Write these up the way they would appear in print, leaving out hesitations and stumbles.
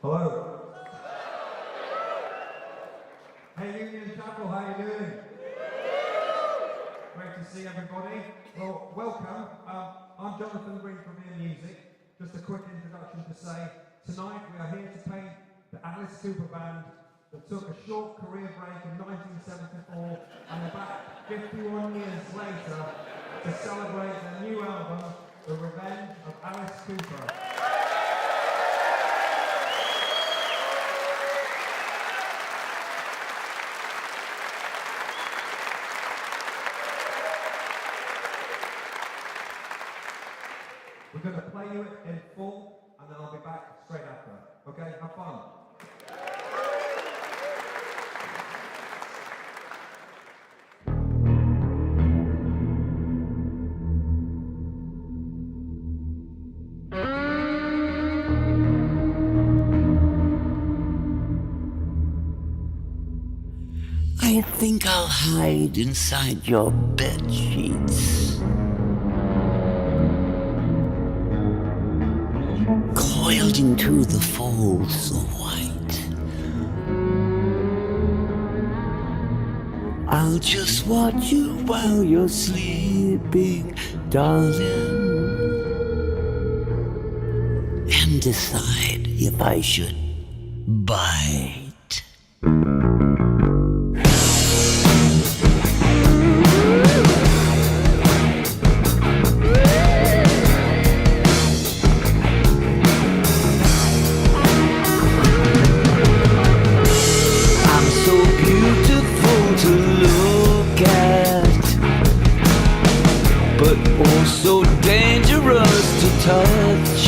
Hello. Hey Union Chapel, how you doing? Great to see everybody. Well, welcome. I'm Jonathan Green from Ear Music. Just a quick introduction to say, tonight we are here to paint the Alice Cooper Band that took a short career break in 1974 and are back 51 years later to celebrate their new album, The Revenge of Alice Cooper. We're going to play you it in full, and then I'll be back straight after. Okay, have fun. I think I'll hide inside your bed sheets, coiled into the folds so white. I'll just watch you while you're sleeping, darling, and decide if I should bite. So dangerous to touch.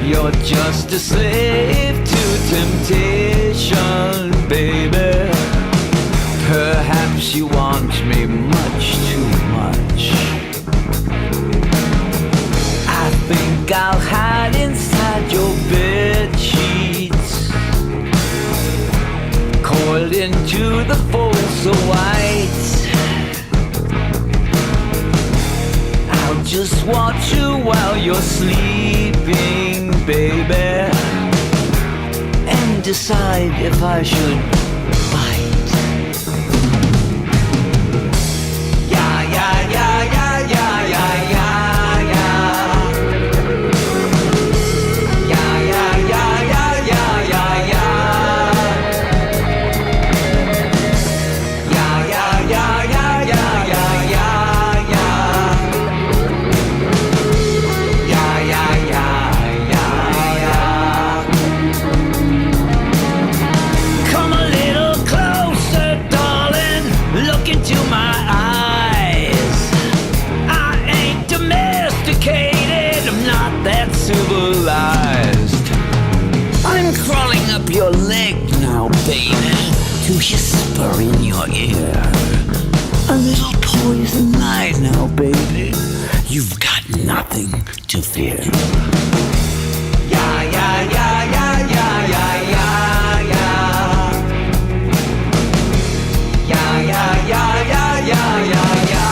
You're just a slave to temptation, baby. Perhaps you want me much too much. I think I'll hide inside your bed sheets, coiled into the folds so white. Just watch you while you're sleeping, baby, and decide if I should bite. Yeah, yeah, yeah, yeah, yeah, yeah, yeah, yeah. Yeah, yeah, yeah, yeah, yeah, yeah, yeah. Yeah, yeah, yeah, yeah, yeah, yeah, yeah. I'm crawling up your leg now, baby, to whisper in your ear. A little poison lie now, baby. You've got nothing to fear. Yeah, yeah, yeah, yeah, yeah, yeah, yeah, yeah. Yeah, yeah, yeah, yeah, yeah, yeah, yeah.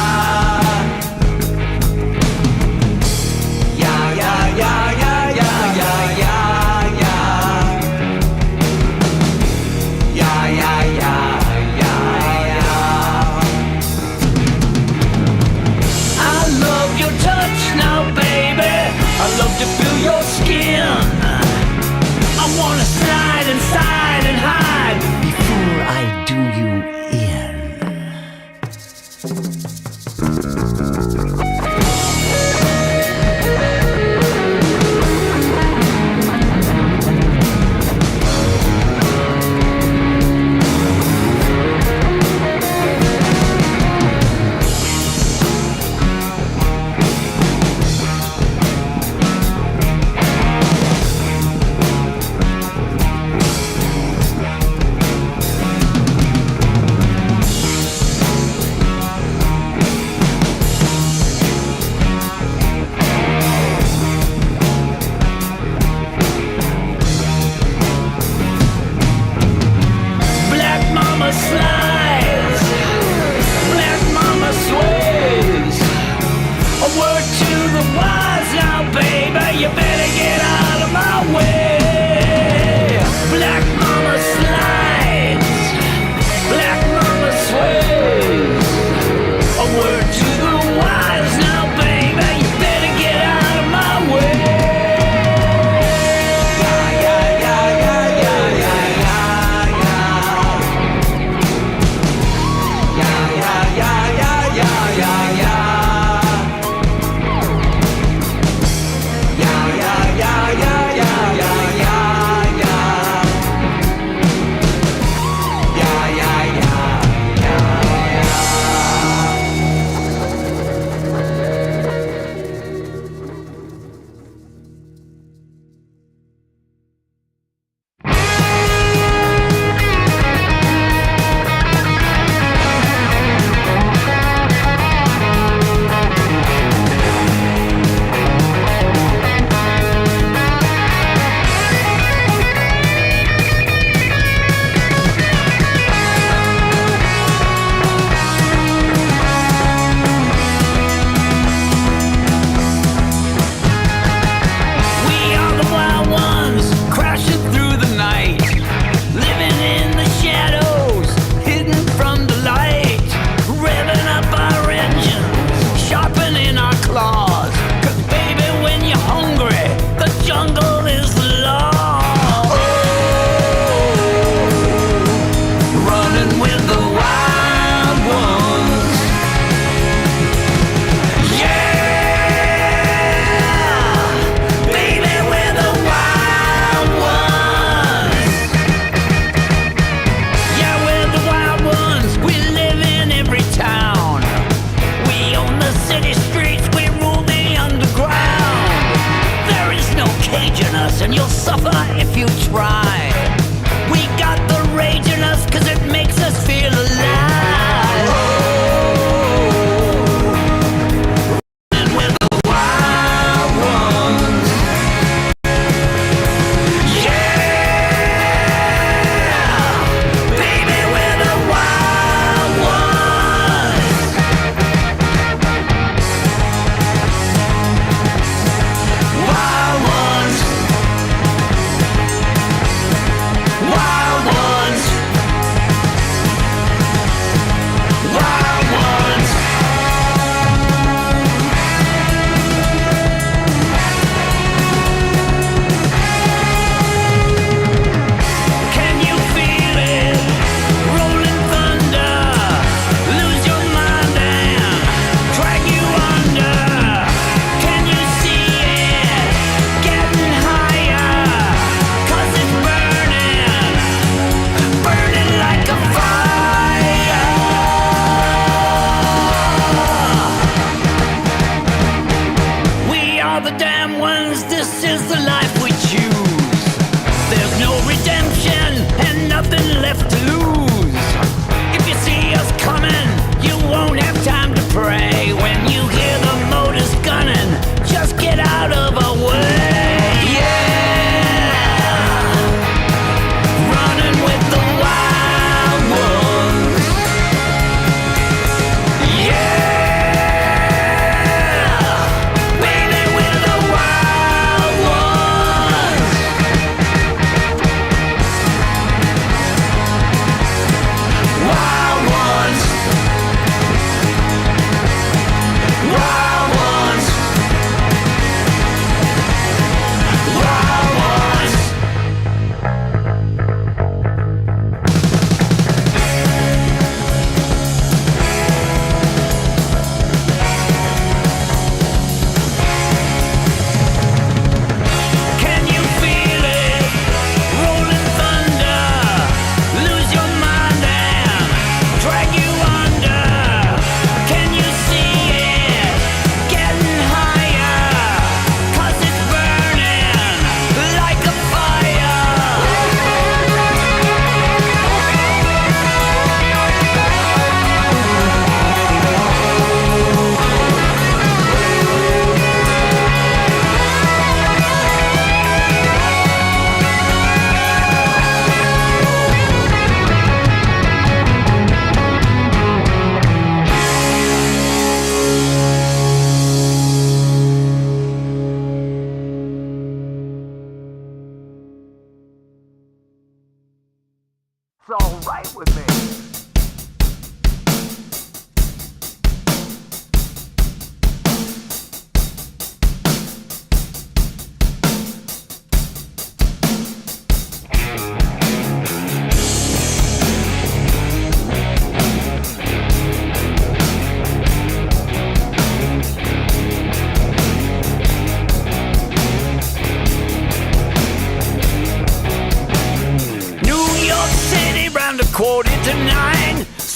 Yeah, yeah, yeah, yeah, yeah, yeah, yeah. I love to feel your skin.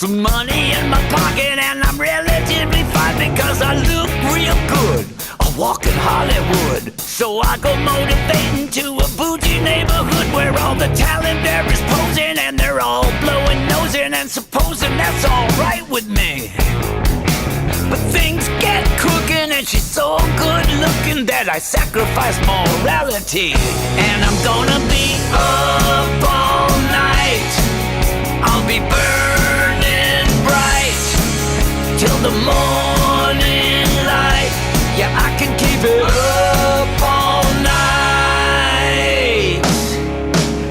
some money in my pocket, and I'm relatively fine because I look real good. I walk in Hollywood, so I go motivating to a bougie neighborhood where all the talent there is posing, and they're all blowing nosing and supposing that's alright with me. But things get cooking, and she's so good looking that I sacrifice morality. And I'm gonna be up all night. I'll be burning bright till the morning light. Yeah, I can keep it up all night.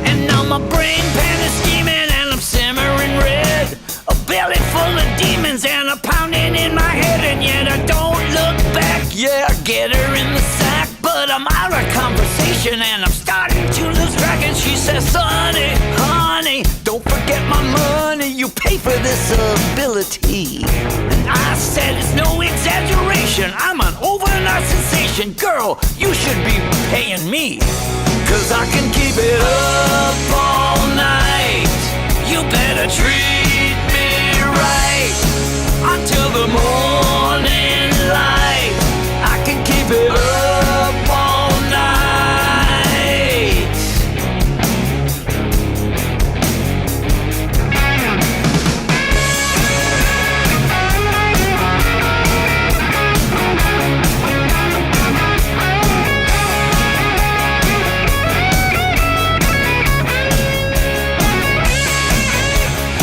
And now my brain pan is steaming and I'm simmering red. A belly full of demons and a pounding in my head, and yet I don't look back. Yeah, I get her in the sack, but I'm out of conversation and I'm starting to lose track. And she says, sonny, honey, don't forget my money. You pay for this ability. And I said, it's no exaggeration. I'm an overnight sensation. Girl, you should be paying me, 'cause I can keep it up all night. You better treat me right until the morning light. I can keep it up all night.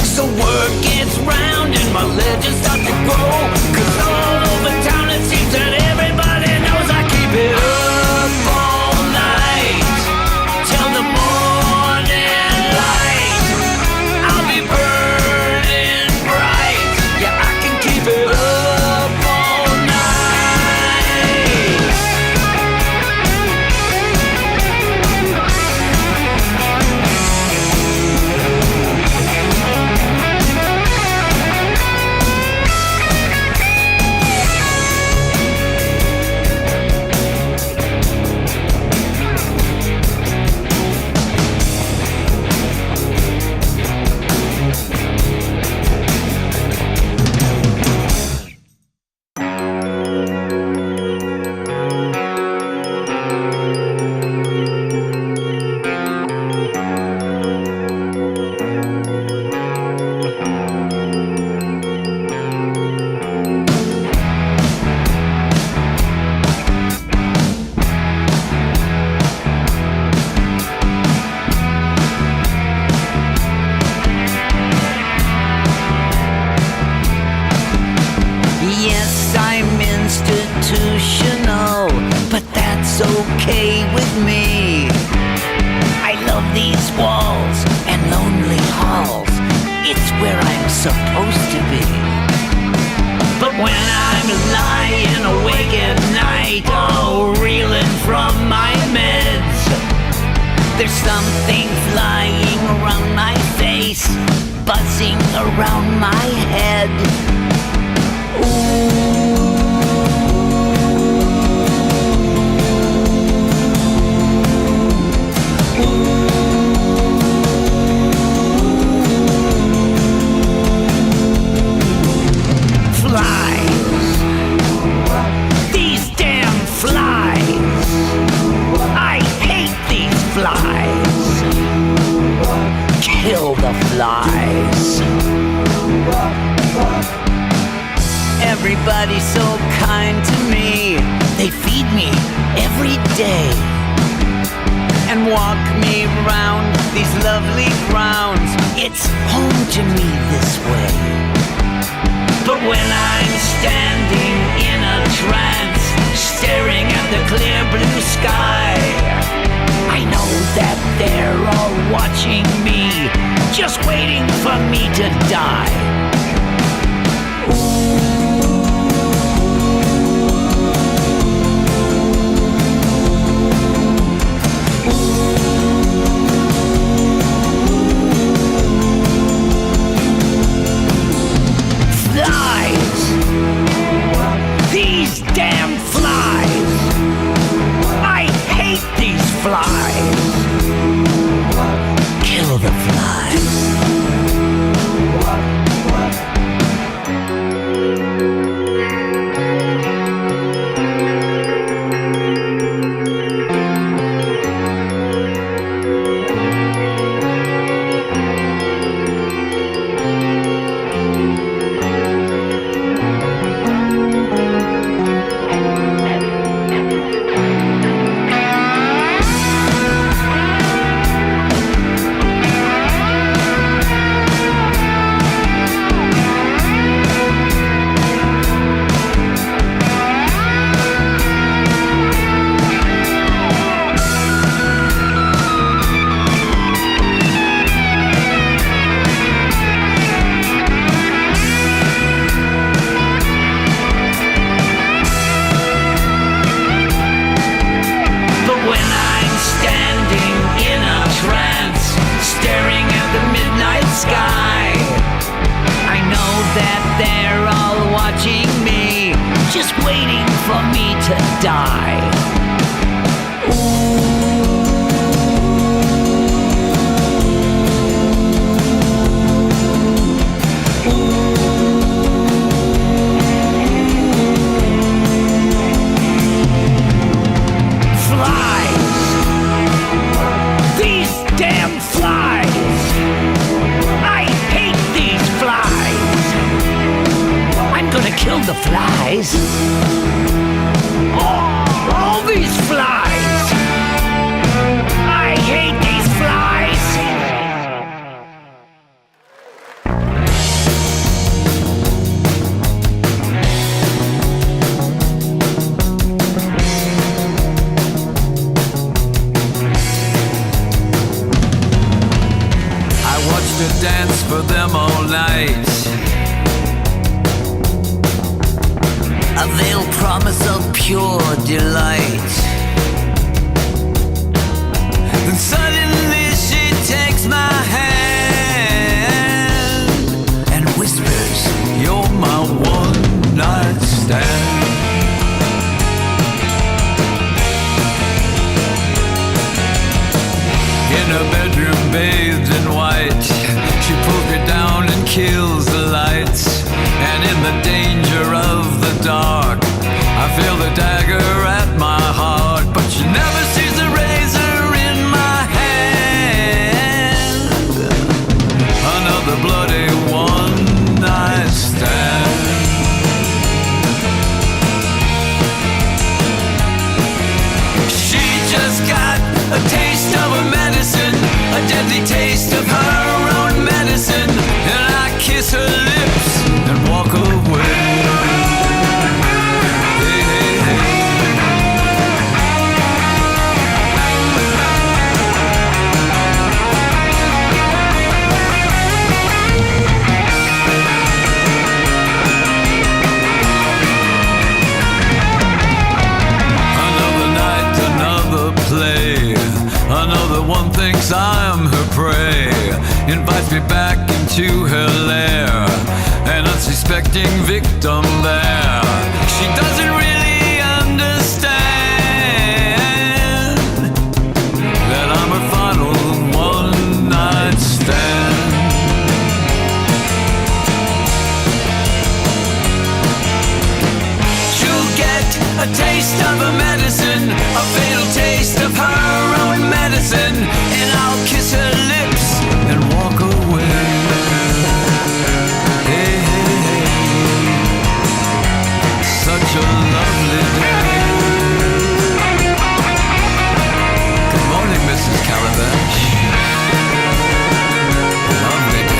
So word gets round and my legend starts to grow, 'cause all over town it seems that everybody knows I keep it up all night till the morning light. I'll be burning bright. Yeah, I can keep it up all night. Yes, I'm institutional, but that's okay with me. I love these walls and lonely halls. It's where I'm supposed to be. But when I'm lying awake at night, oh, reeling from my meds, there's something flying around my face, buzzing around my head. Flies, these damn flies. I hate these flies. Kill the flies. Everybody's so kind to me. They feed me every day and walk me round these lovely grounds. It's home to me this way. But when I'm standing in a trance, staring at the clear blue sky, I know that they're all watching me, just waiting for me to die. Flies! These damn flies! I hate these flies! Kill the flies! watching me, just waiting for me to die. Kill the flies. All these flies. I hate these flies. I watched her dance for them all night. A veiled promise of pure delight. Then suddenly she takes my hand and whispers, "You're my one-night stand." In her bedroom bathed in white, she pulls me down and kills the lights. And in the danger of the dark, I feel the dagger at my heart. But she never sees the razor in my hand. Another bloody one-night stand. She just got a taste of her medicine, a deadly taste of her own medicine. And I kiss her lips and walk away. Hey, hey, hey. Another night, another play. Another one thinks I'm her prey. Invites me back into her lair, an unsuspecting victim there. She doesn't really understand that I'm her final one-night stand. She'll get a taste of her medicine, a fatal taste of her own medicine, and I'll kiss her lips and walk away. Hey, hey, hey. Such a lovely day. Good morning, Mrs. Calabash. Lovely day.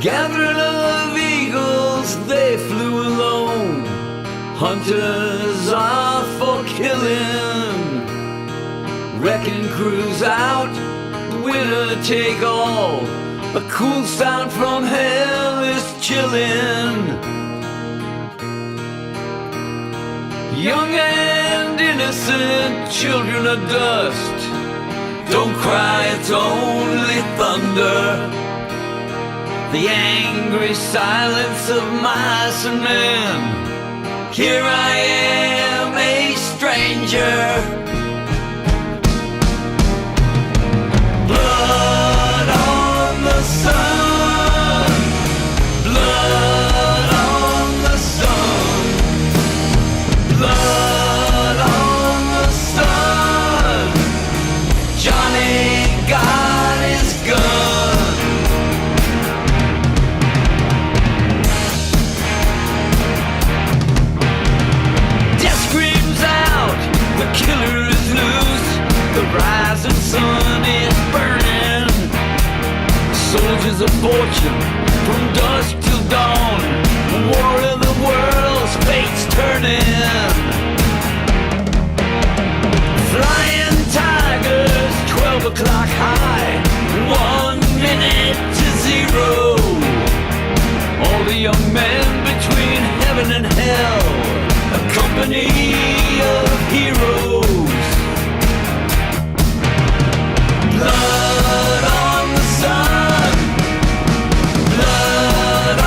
Gathering of eagles, they flew alone. Hunters are for killing. Wrecking crews out, winner take all. A cool sound from hell is chilling. Young and innocent children of dust, don't cry, it's only thunder. The angry silence of mice and men. Here I am, a stranger. Blood on the sun. Blood on the sun. Blood on the sun. Johnny got his gun. is a fortune from dusk till dawn. War of the worlds, fate's turning. Flying tigers, 12 o'clock high, 1 minute to 0. All the young men between heaven and hell, a company of heroes. Blood on the sun, blood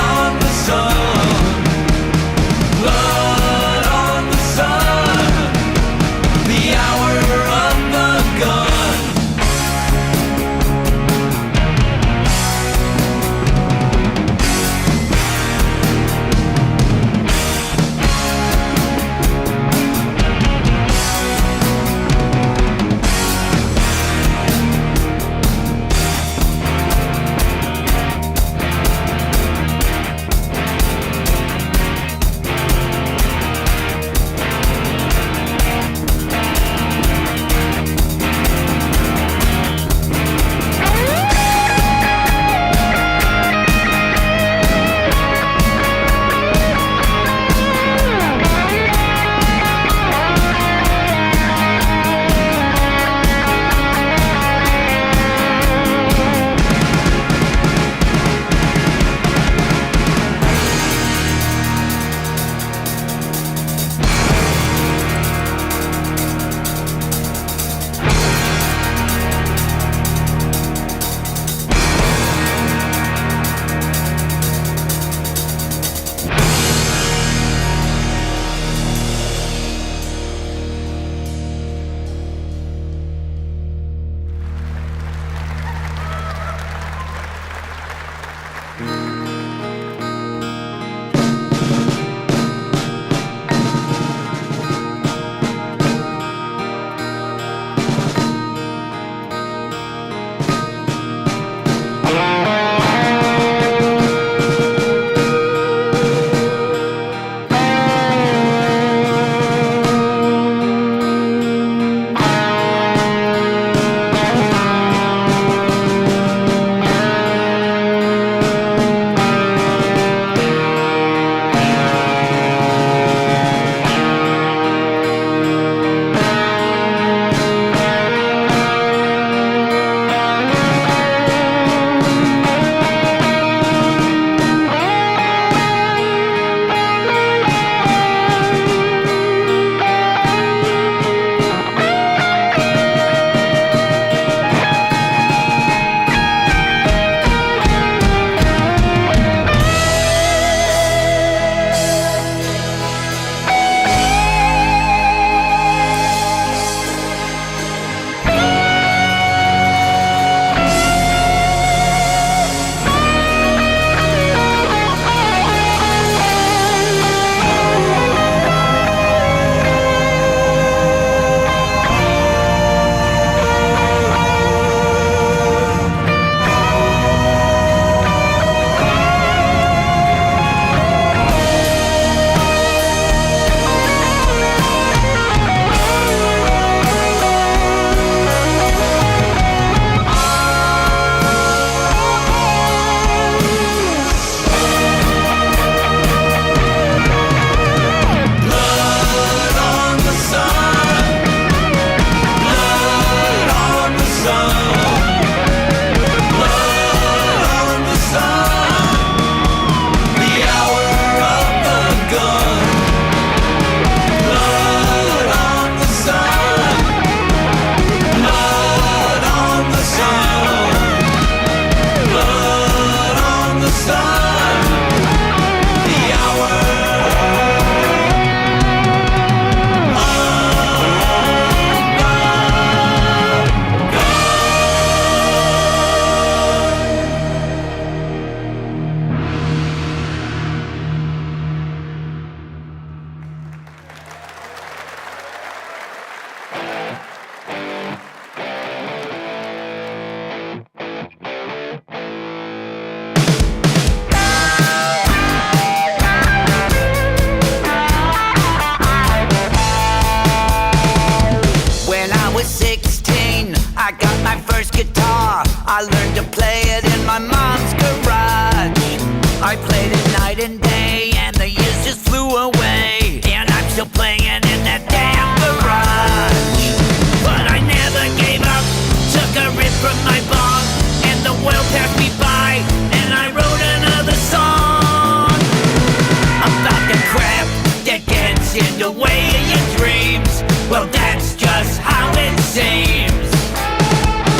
the way of your dreams. Well, that's just how it seems.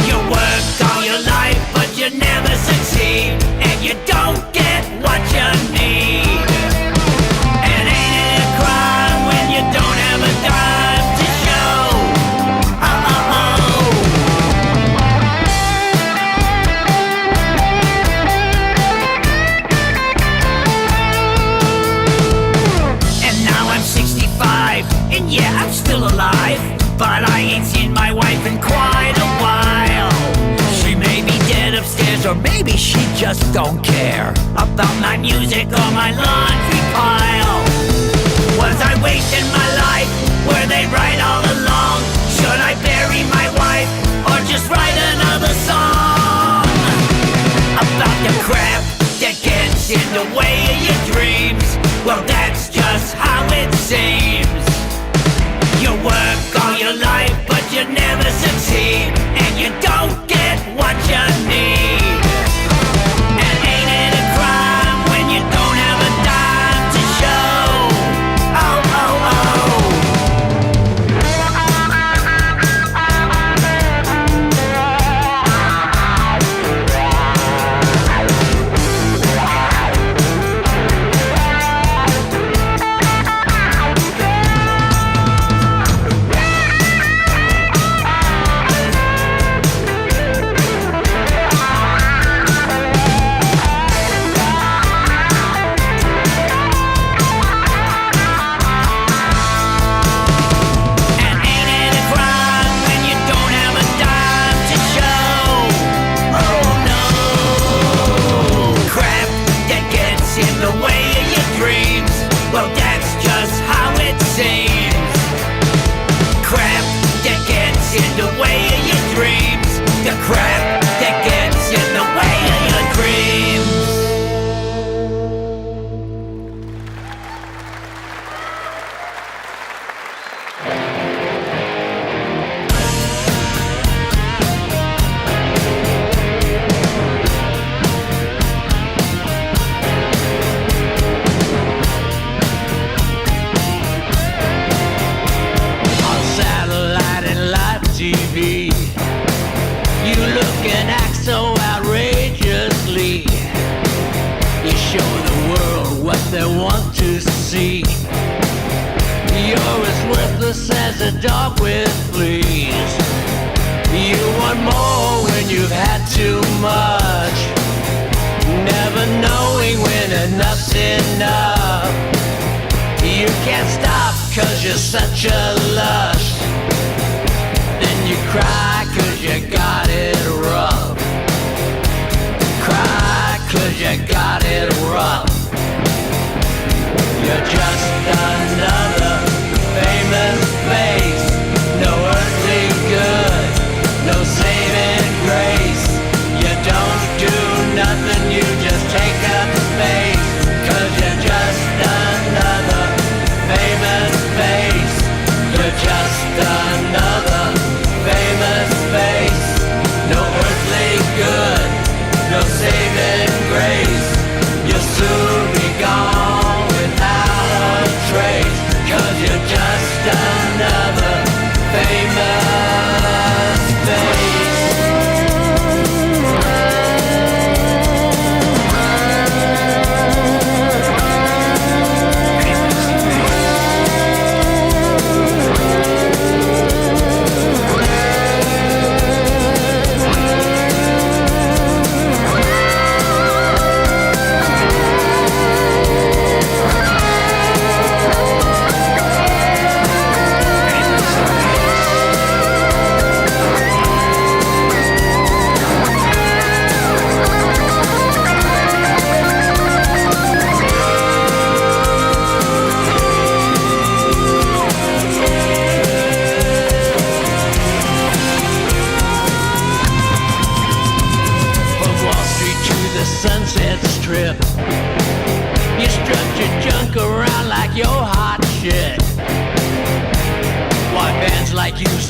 You work all your life, but you never succeed, and you don't get what you need. And ain't it a crime when you don't have a dime to show? And now I'm 65, and yeah, I'm still alive, but I ain't seen my wife in quite a while. She may be dead upstairs, or maybe she just don't care about my music or my laundry pile. Was I wasting my life? Were they right all along? Should I bury my wife, or just write another song about the crap that gets in the way of your dreams? Well, that's just how it seems. You work all your life, but you never succeed, and you don't get what you need. And ain't it a crime when you don't have a dime to show? Oh, oh, oh.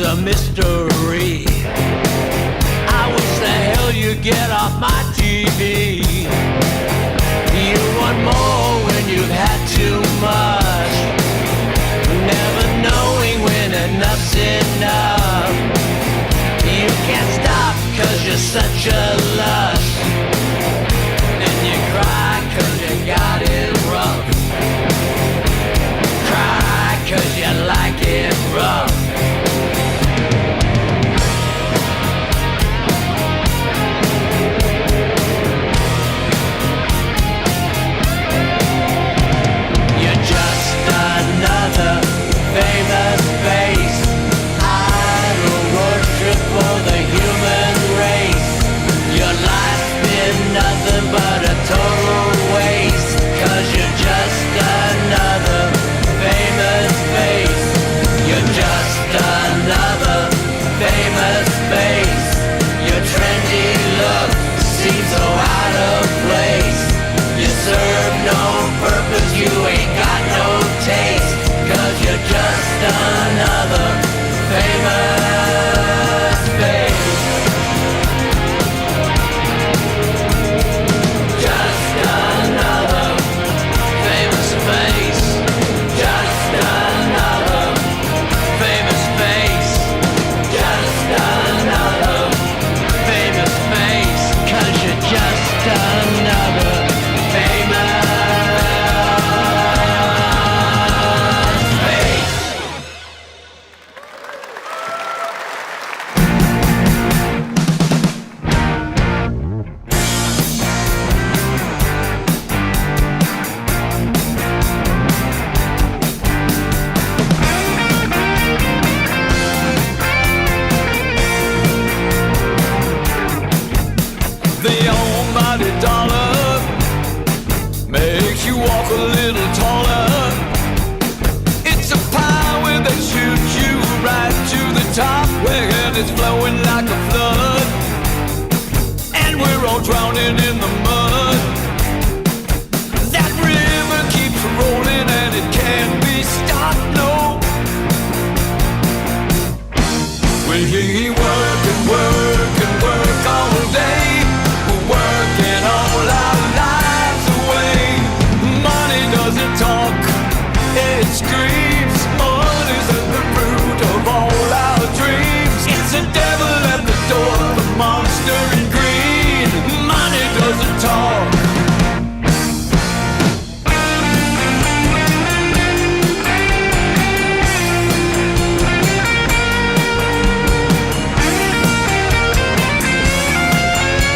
a mystery. I wish the hell you'd get off my TV. You want more when you've had too much. jealous. And you cry 'cause you got it rough. Cry 'cause you like it rough. You're just another famous face, idol worship for the human race. Your life's been nothing but a total waste, 'cause you're just another famous face. You're just another famous face. Your trendy look seems so out of place. You serve no purpose, you ain't got no taste, 'cause you're just another famous face. Just another famous face. Just another famous face. Just another famous face. 'Cause you're just another famous face. The almighty dollar makes you walk a little taller. It's a power that shoots you right to the top, when it's flowing like a flood, and we're all drowning in the mud. That river keeps rolling and it can't be stopped, no. We work and work and work all day. We're working all our lives away. Money doesn't talk, it screams. Money's at the root of all our dreams. It's the devil at the door, the monster in green. Money doesn't talk.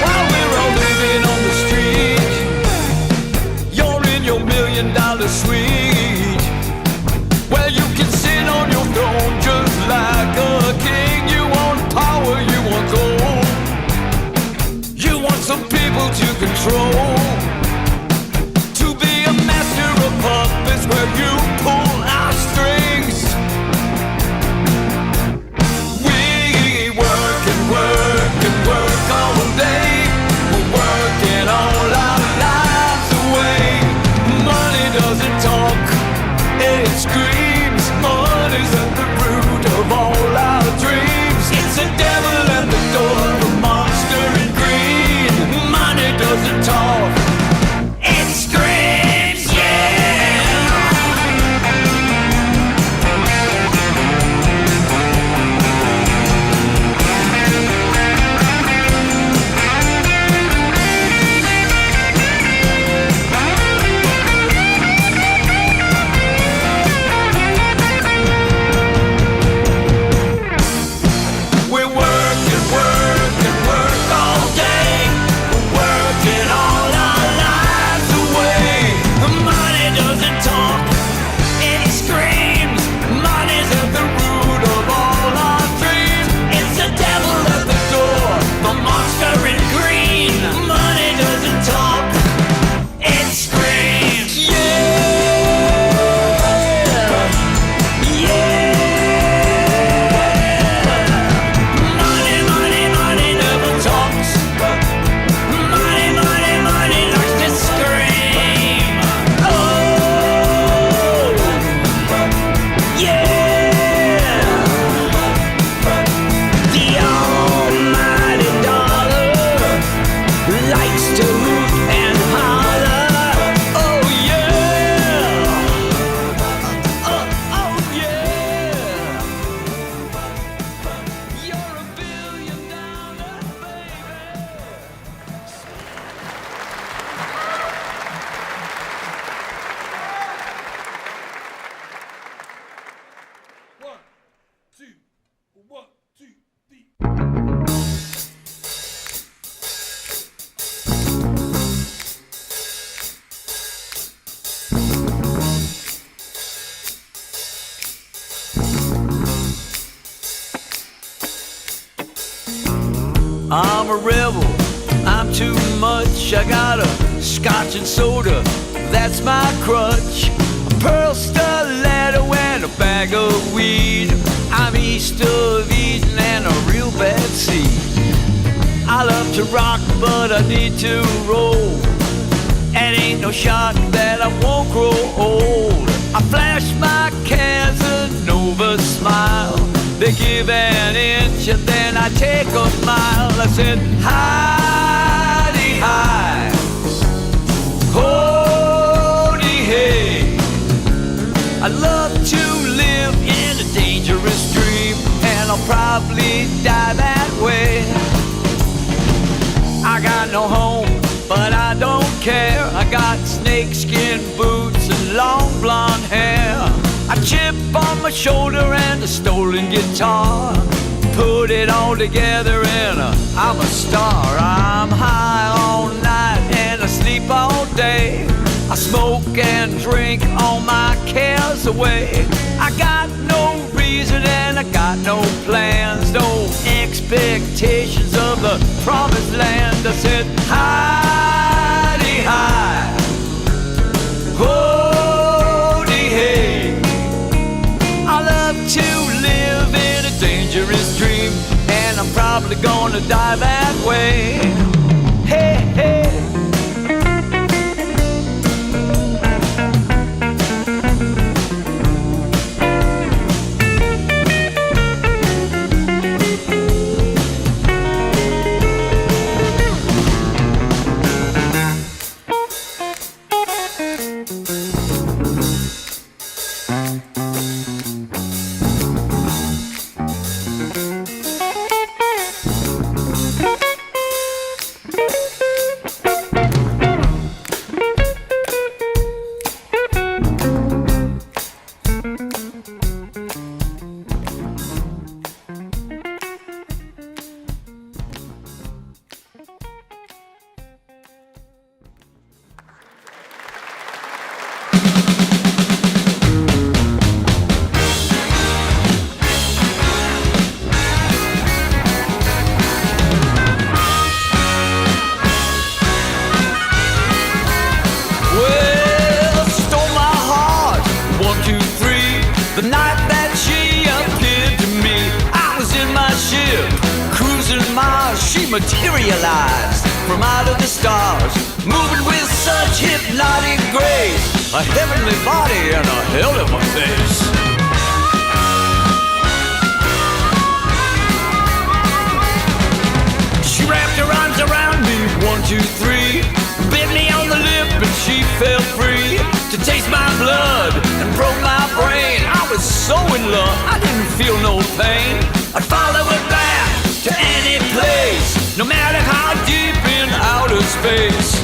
While we're all living on the street, you're in your $1,000,000 suite, where you can sit on your throne just like a king. You want power, you want gold, you want some people to control. To be a master of puppets where you pull our strings. We work and work and work all day. We're working all our lives away. Money doesn't talk, it screams. Money's at the root of all our dreams. It's the devil at the door, the monster in green. Money doesn't talk, it screams, yeah. I'm a rebel, I'm too much. I got a scotch and soda, that's my crutch. A pearl stiletto and a bag of weed. I'm east of Eden and a real bad seed. I love to rock, but I need to roll. And ain't no shock that I won't grow old. I flash my Casanova smile. They give an inch and then I take a mile. I said, hi-de-hi, ho-de-hey. I love to live in a dangerous dream, and I'll probably die that way. I got no home, but I don't care. I got snakeskin boots and long blonde hair. A chip on my shoulder and a stolen guitar. Put it all together and I'm a star. I'm high all night and I sleep all day. I smoke and drink all my cares away. I got no reason and I got no plans, no expectations of the promised land. I said, hi-de-hi, ho-de-hey. I love to live in a dangerous dream, and I'm probably gonna die that way. Hey, hey. Materialized from out of the stars, moving with such hypnotic grace, a heavenly body and a hell of a face. She wrapped her arms around me, 1, 2, 3, bit me on the lip and she fell free to taste my blood and broke my brain. I was so in love, I didn't feel no pain. I'd follow her back to any place, no matter how deep in outer space.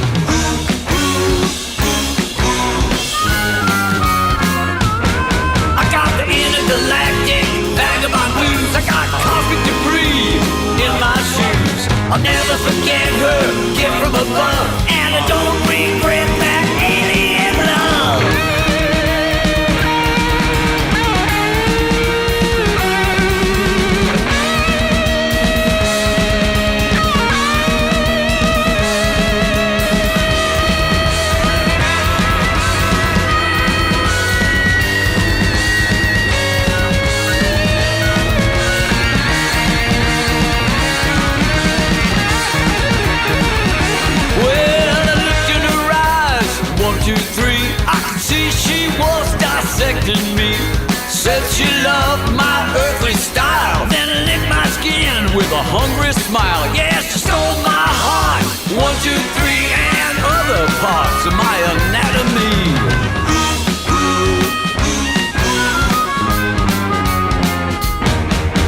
I got the intergalactic vagabond blues. I got cosmic debris in my shoes. I'll never forget her gift from above, and I don't regret that alien love. Me, said she loved my earthly style, then licked my skin with a hungry smile. Yeah, she stole my heart, 1, 2, 3, and other parts of my anatomy.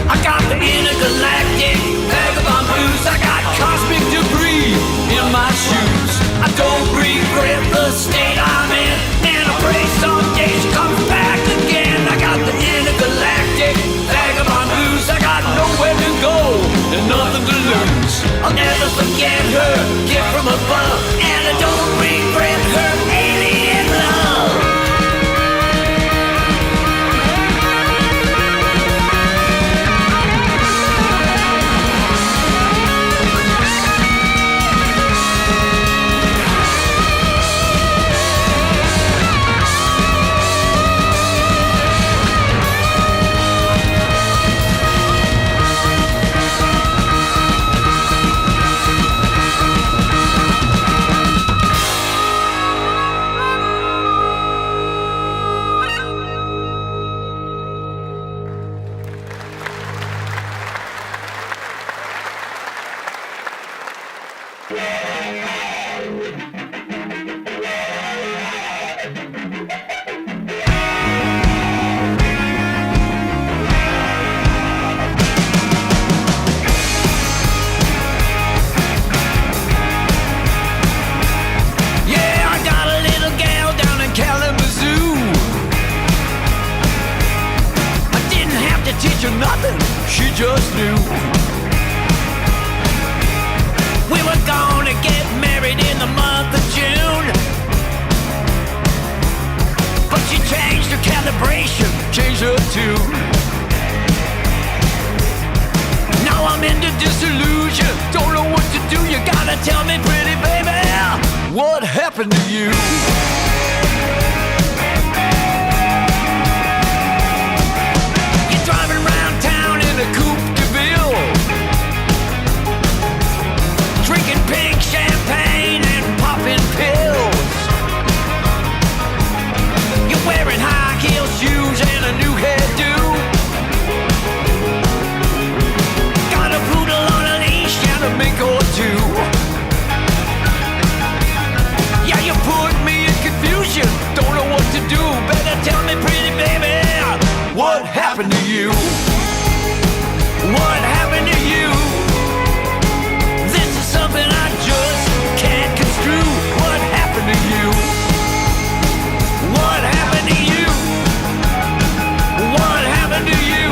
I got the intergalactic vagabond blues. I got cosmic debris in my shoes. I don't regret the state I'm in, and I pray someday she comes back again. I got the intergalactic vagabond blues. I got nowhere to go and nothing to lose. I'll never forget her gift from above, and I don't regret her. just knew. We were gonna get married in the month of June, but she changed her calibration, Changed her tune. now I'm into disillusion. Don't know what to do, you Gotta tell me, pretty baby, what happened to you? you're driving around town in a coupe de ville, drinking pink champagne and popping pills. You're wearing high heel shoes and a new hairdo. Got a poodle on a leash and A mink or two. yeah, you put me in confusion. Don't know what to do, Better tell me, pretty baby, what happened to you? what happened to you? This is something I just can't construe. What happened to you? What happened to you? What happened to you?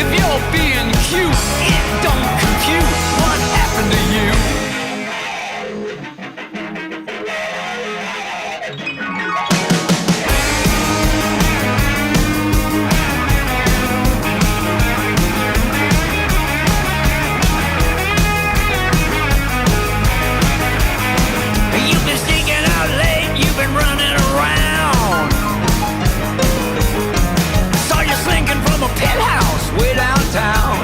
If you're being cute, It don't compute. what happened to you? You've been sneaking out late, you've been running around. Saw you slinking from a penthouse way downtown.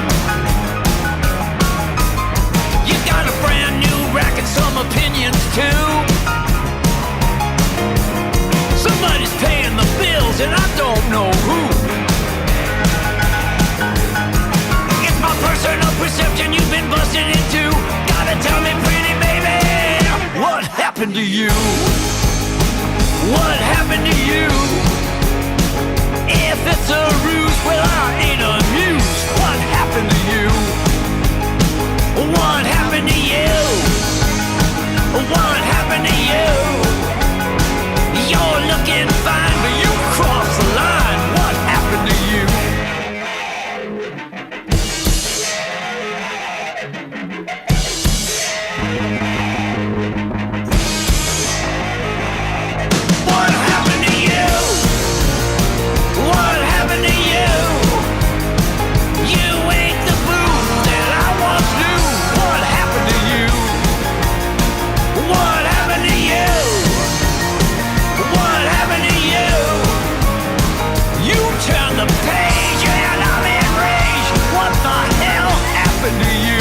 You got a brand new racket, some opinions too. Somebody's paying the bills and I don't know who. It's my personal perception you've been busted into. Gotta tell me, pretty baby, What happened to you? what happened to you? If it's a ruse, well, I ain't amused. What happened to you? What happened to you? What happened to you? You're looking fine, but you crossed the line. What happened to you? What happened to you? What happened to you? You ain't the boo that I once knew. What happened to you? What happened to you? What happened to you? You turned the page and I'm enraged. What the hell happened to you?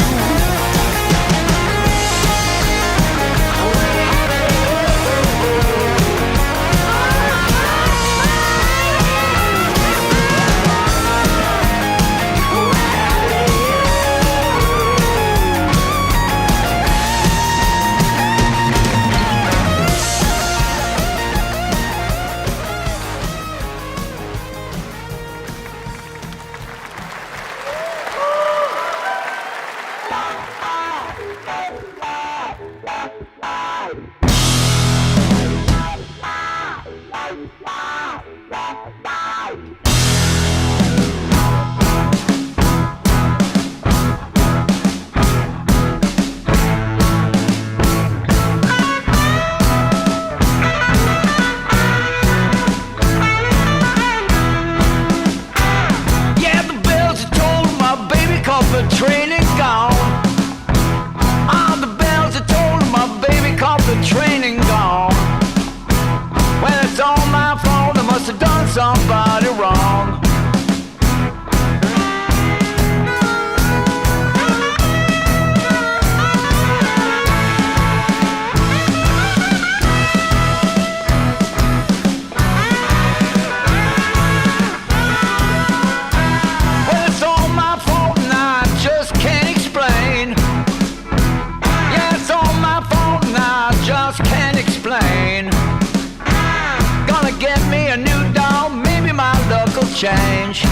Yeah, the bells are tolled, my baby called the training gone. Ah, the bells are tolled, my baby called the training gone. Well, it's all my fault, I must have done somebody wrong. Well, it's all my fault and I just can't explain. Yeah, it's all my fault and I just can't explain. Gonna get me a new doll, maybe my luck will change.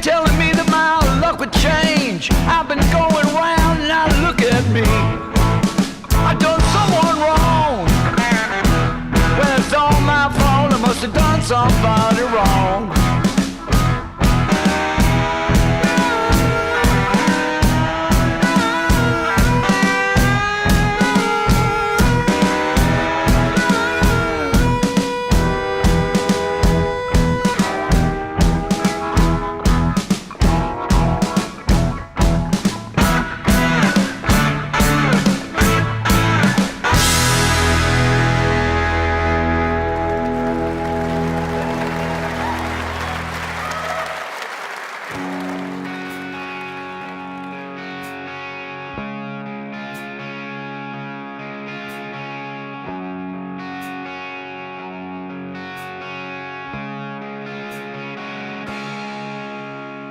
telling me that my luck would change. I've been going round, now look at me. I done someone wrong. Well, it's all my fault. I must have done somebody wrong.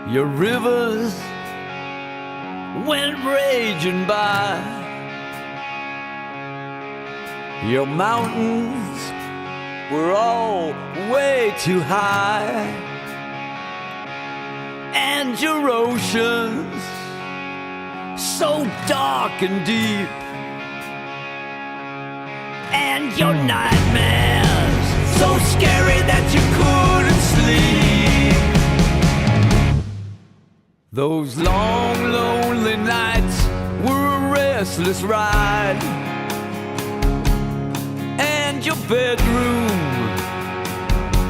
Your rivers went raging by. Your mountains were all way too high. And your oceans so dark and deep. And your nightmares so scary that you couldn't sleep. Those long, lonely nights were a restless ride. And your bedroom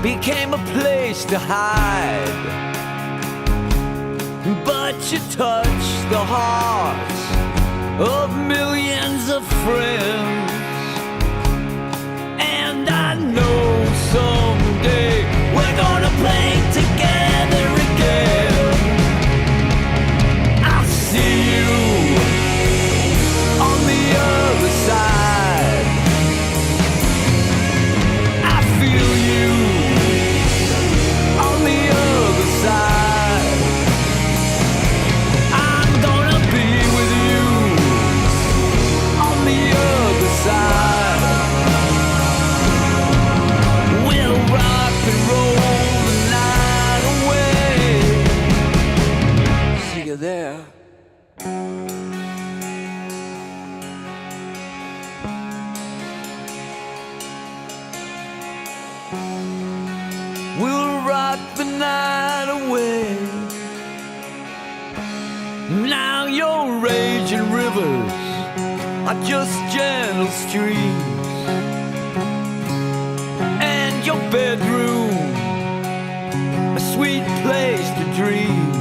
became a place to hide. But you touched the hearts of millions of friends. And I know someday we're gonna play together again. See you on the other side. I feel you on the other side. I'm gonna be with you on the other side. We'll rock and roll the night away. See you there. We'll rock the night away. Now your raging rivers are just gentle streams. And your bedroom a sweet place to dream.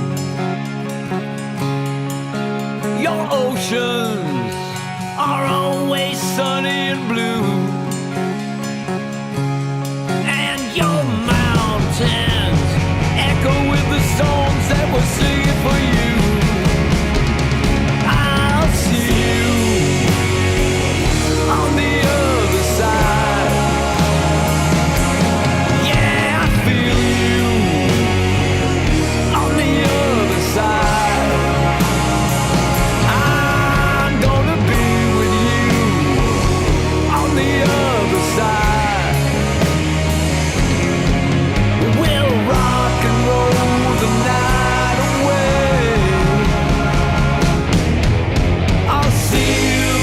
Your oceans are always sunny and blue. And your mountains echo with the songs that we're singing for you. I'll see you on the other side. Yeah, I feel you on the other side. I'm gonna be with you on the other side. We'll rock and roll the night away. I'll see you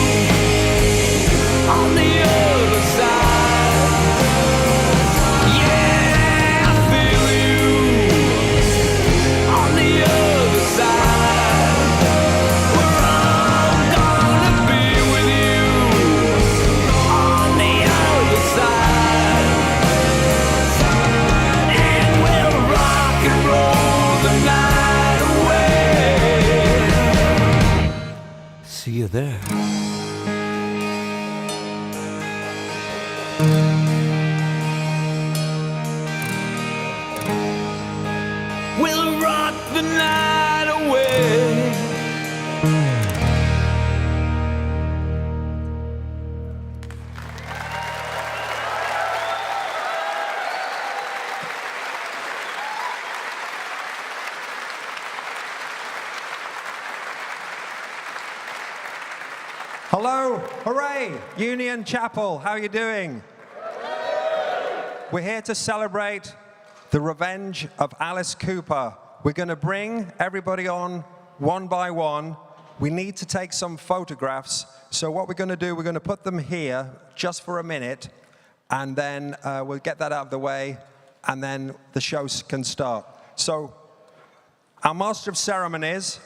on the other side. Yeah, I feel you on the other side. We're all gonna be with you on the other side. And we'll rock and roll the night away. See you there. We'll rock the night away. Hello, hooray, Union Chapel, how are you doing? We're here to celebrate the revenge of Alice Cooper we're going to bring everybody on one by one. We need to take some photographs. So what we're going to do, we're going to put them here just for a minute, and then we'll get that out of the way, and then the show can start. So our master of ceremonies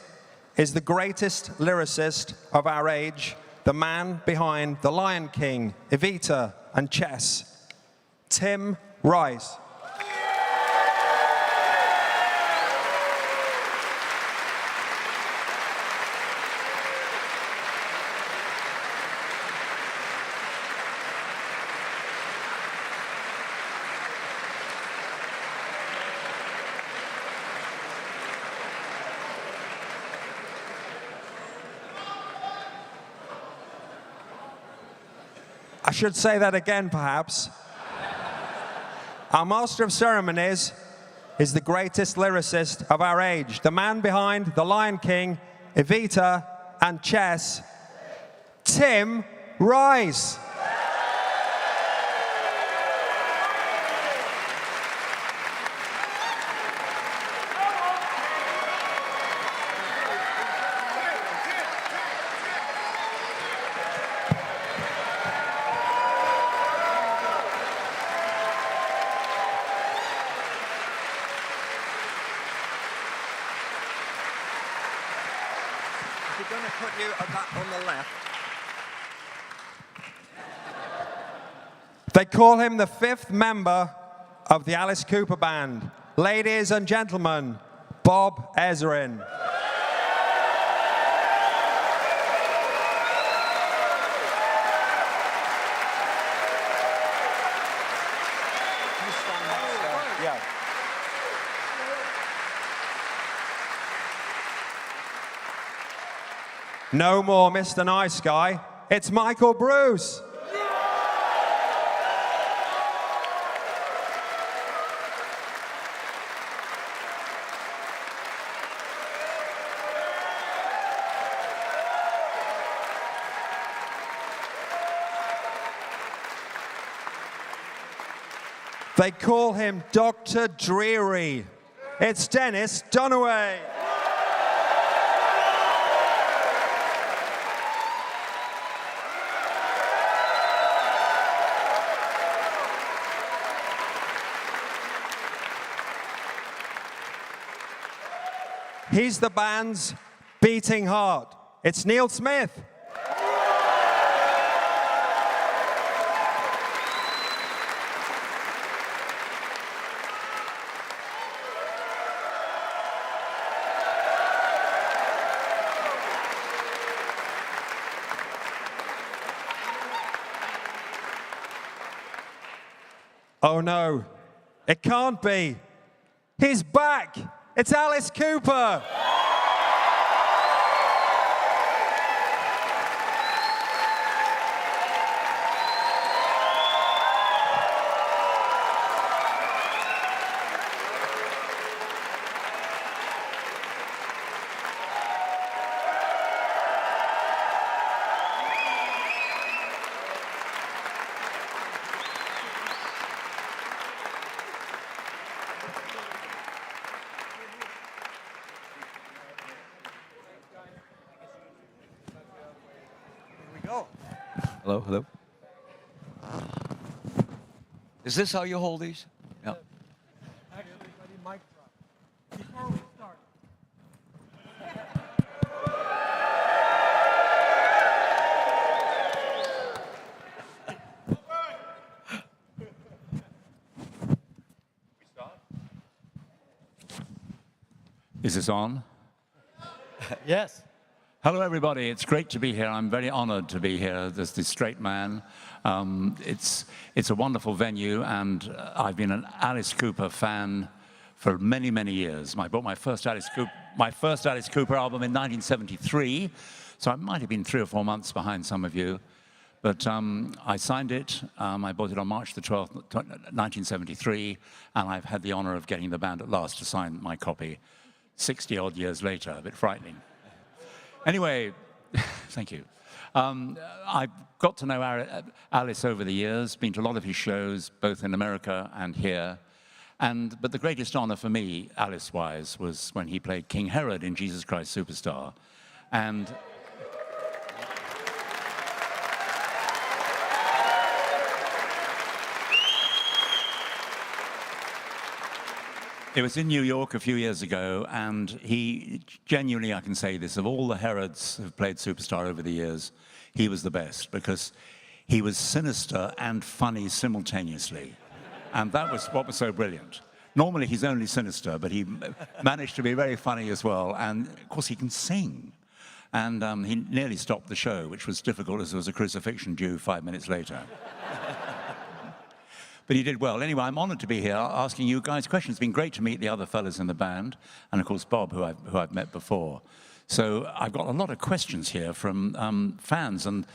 is the greatest lyricist of our age, the man behind The Lion King, Evita, and Chess, Tim Rice. I should say that again, perhaps. Our master of ceremonies is the greatest lyricist of our age, the man behind The Lion King, Evita, and Chess, Tim Rice. We're going to put you on the left. They call him the 5th member of the Alice Cooper Band. Ladies and gentlemen, Bob Ezrin. Yeah. No more Mr. Nice Guy. It's Michael Bruce. They call him Dr. Dreary. It's Dennis Dunaway. He's the band's beating heart. It's Neil Smith. Oh no, it can't be. He's back. It's Alice Cooper. Hello, hello. Is this how you hold these? Yeah. Actually, mic drop. Before we start. Is this on? Yes. Hello, everybody. It's great to be here. I'm very honored to be here as the straight man. It's a wonderful venue, and I've been an Alice Cooper fan for many, many years. I bought my first Alice Cooper album in 1973, so I might have been 3 or 4 months behind some of you. But I signed it. I bought it on March the 12th, 1973, and I've had the honor of getting the band at last to sign my copy 60-odd years later. A bit frightening. Anyway, thank you. I've got to know Alice over the years, been to a lot of his shows, both in America and here. But the greatest honor for me, Alice-wise, was when he played King Herod in Jesus Christ Superstar. And it was in New York a few years ago, and he, genuinely, I can say this, of all the Herods who've played Superstar over the years, he was the best, because he was sinister and funny simultaneously. And that was what was so brilliant. Normally, he's only sinister, but he managed to be very funny as well. And, of course, he can sing. And he nearly stopped the show, which was difficult as there was a crucifixion due 5 minutes later. But he did well. Anyway, I'm honored to be here asking you guys questions. It's been great to meet the other fellas in the band, and of course Bob, who I've met before. So I've got a lot of questions here from fans and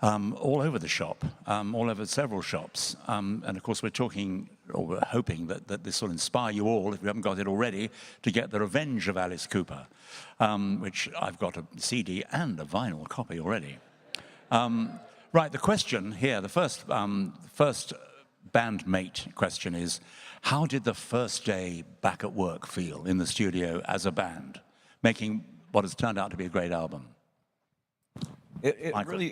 all over the shop, all over several shops. And of course we're talking, or we're hoping that this will inspire you all, if you haven't got it already, to get The Revenge of Alice Cooper, which I've got a CD and a vinyl copy already. Right, the question here, the first bandmate question is, how did the first day back at work feel in the studio as a band, making what has turned out to be a great album? It really,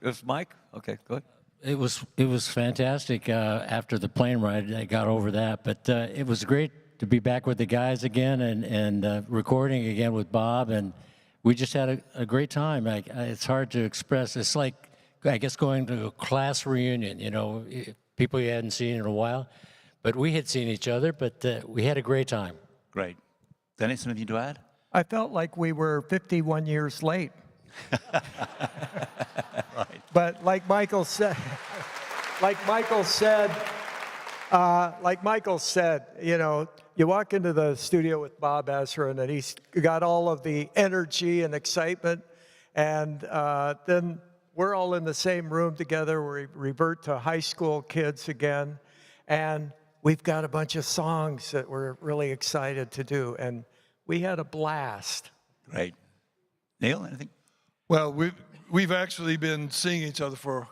is Mike? Okay, go ahead. It was fantastic after the plane ride. I got over that, but it was great to be back with the guys again and recording again with Bob, and we just had a great time. It's hard to express. It's like, I guess, going to a class reunion, you know, people you hadn't seen in a while, but we had seen each other, but we had a great time. Great. Dennis, anything to add? I felt like we were 51 years late. Right. But like Michael said, you know, you walk into the studio with Bob Ezrin, and he's got all of the energy and excitement, and then we're all in the same room together. We revert to high school kids again, and we've got a bunch of songs that we're really excited to do, and we had a blast. Great. Neil, anything? Well, we've actually been seeing each other for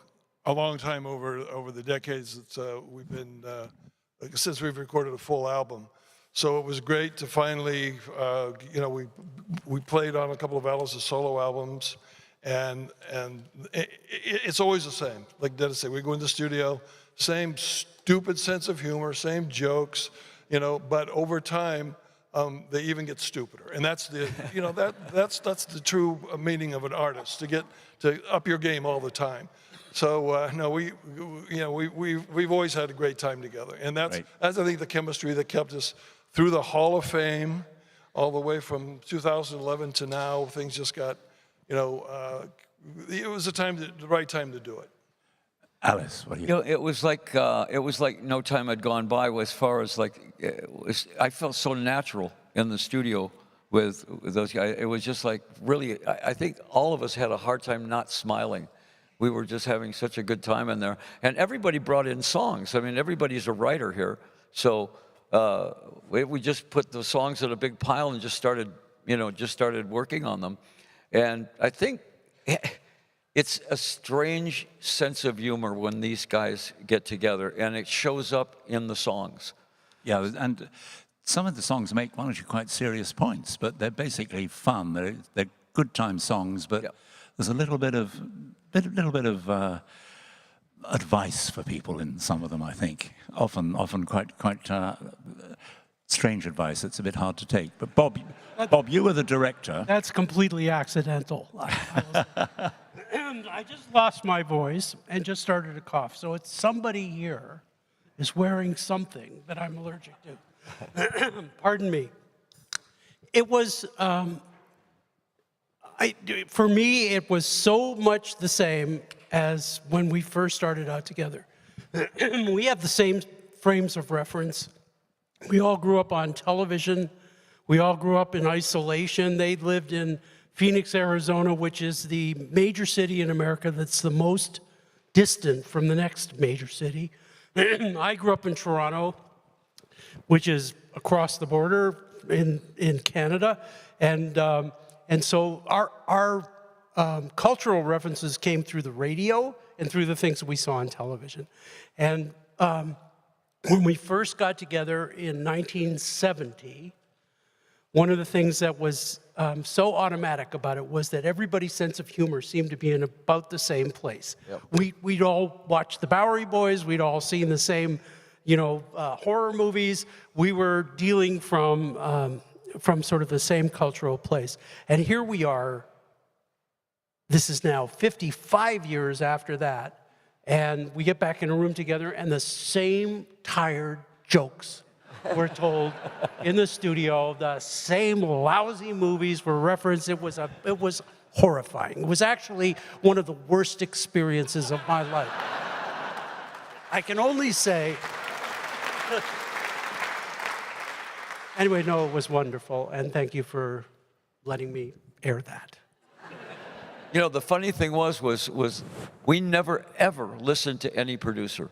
a long time over the decades that we've been since we've recorded a full album. So it was great to finally, you know, we played on a couple of Alice's solo albums, and it's always the same. Like Dennis said, we go in the studio, same stupid sense of humor, same jokes, you know, but over time, they even get stupider, and that's the, you know, that's the true meaning of an artist, to up your game all the time. So no, we've always had a great time together, and that's I think the chemistry that kept us through the Hall of Fame, all the way from 2011 to now. Things just got, you know, it was the right time to do it. Alice, what do you? You know, it was like no time had gone by as far as like I felt so natural in the studio with those guys. It was just like really, I think all of us had a hard time not smiling. We were just having such a good time in there, and everybody brought in songs. I mean, everybody's a writer here, so we just put the songs in a big pile and just started working on them, and I think. It's a strange sense of humor when these guys get together, and it shows up in the songs. Yeah, and some of the songs make one or two quite serious points, but they're basically fun. They're good time songs, but there's a little bit of advice for people in some of them, I think. Often quite strange advice. It's a bit hard to take. But Bob, you were the director. That's completely accidental. And I just lost my voice and just started to cough. So it's somebody here is wearing something that I'm allergic to. Pardon me. It was, for me, it was so much the same as when we first started out together. We have the same frames of reference. We all grew up on television. We all grew up in isolation. They lived in Phoenix, Arizona, which is the major city in America that's the most distant from the next major city. I grew up in Toronto, which is across the border in Canada, and so our cultural references came through the radio and through the things that we saw on television, and when we first got together in 1970, one of the things that was so automatic about it was that everybody's sense of humor seemed to be in about the same place. Yep. We'd all watched the Bowery Boys. We'd all seen the same, horror movies. We were dealing from sort of the same cultural place. And here we are. This is now 55 years after that. And we get back in a room together, and the same tired jokes were told in the studio. The same lousy movies were referenced. It was horrifying. It was actually one of the worst experiences of my life. I can only say. Anyway, no, it was wonderful, and thank you for letting me air that. You know, the funny thing was we never, ever listened to any producer.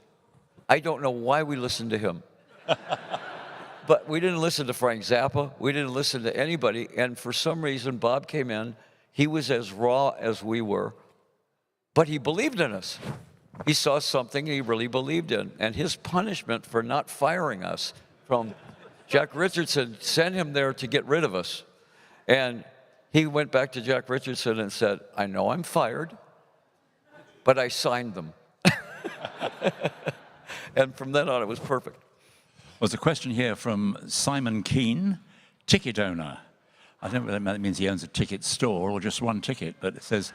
I don't know why we listened to him. But we didn't listen to Frank Zappa. We didn't listen to anybody. And for some reason, Bob came in. He was as raw as we were. But he believed in us. He saw something he really believed in. And his punishment for not firing us from Jack Richardson sent him there to get rid of us. And he went back to Jack Richardson and said, I know I'm fired, but I signed them. And from then on, it was perfect. There's a question here from Simon Keane, ticket owner. I don't know whether that means he owns a ticket store or just one ticket, but it says,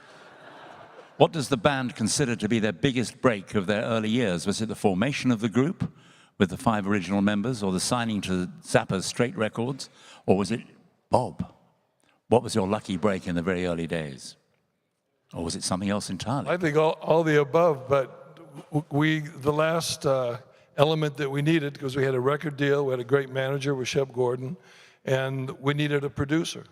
what does the band consider to be their biggest break of their early years? Was it the formation of the group with the 5 original members, or the signing to Zappa's Straight Records, or was it Bob? What was your lucky break in the very early days? Or was it something else entirely? I think all the above, but the last element that we needed, because we had a record deal, we had a great manager with Shep Gordon, and we needed a producer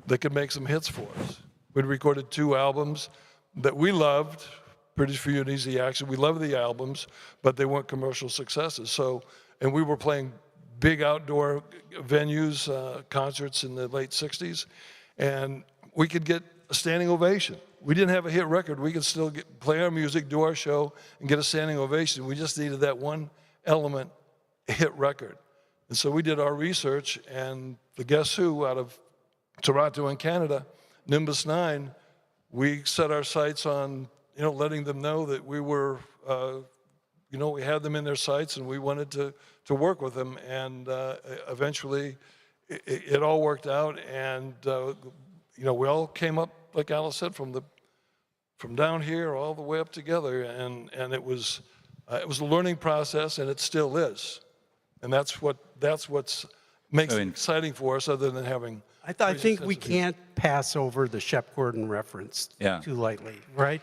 that could make some hits for us. We'd recorded 2 albums that we loved, British for You and Easy Action. We loved the albums, but they weren't commercial successes. So, and we were playing big outdoor venues, concerts in the late 60s, and we could get a standing ovation. We didn't have a hit record. We could still play our music, do our show, and get a standing ovation. We just needed that one element hit record. And so we did our research, and the Guess Who out of Toronto in Canada, Nimbus 9, we set our sights on, letting them know that we were, we had them in their sights, and we wanted to work with them, and eventually it all worked out, and we all came up, like Alice said, from down here all the way up together, and it was a learning process, and it still is, and that's what's makes it exciting for us, other than having. I think we can't pass over the Shep Gordon reference too lightly, right?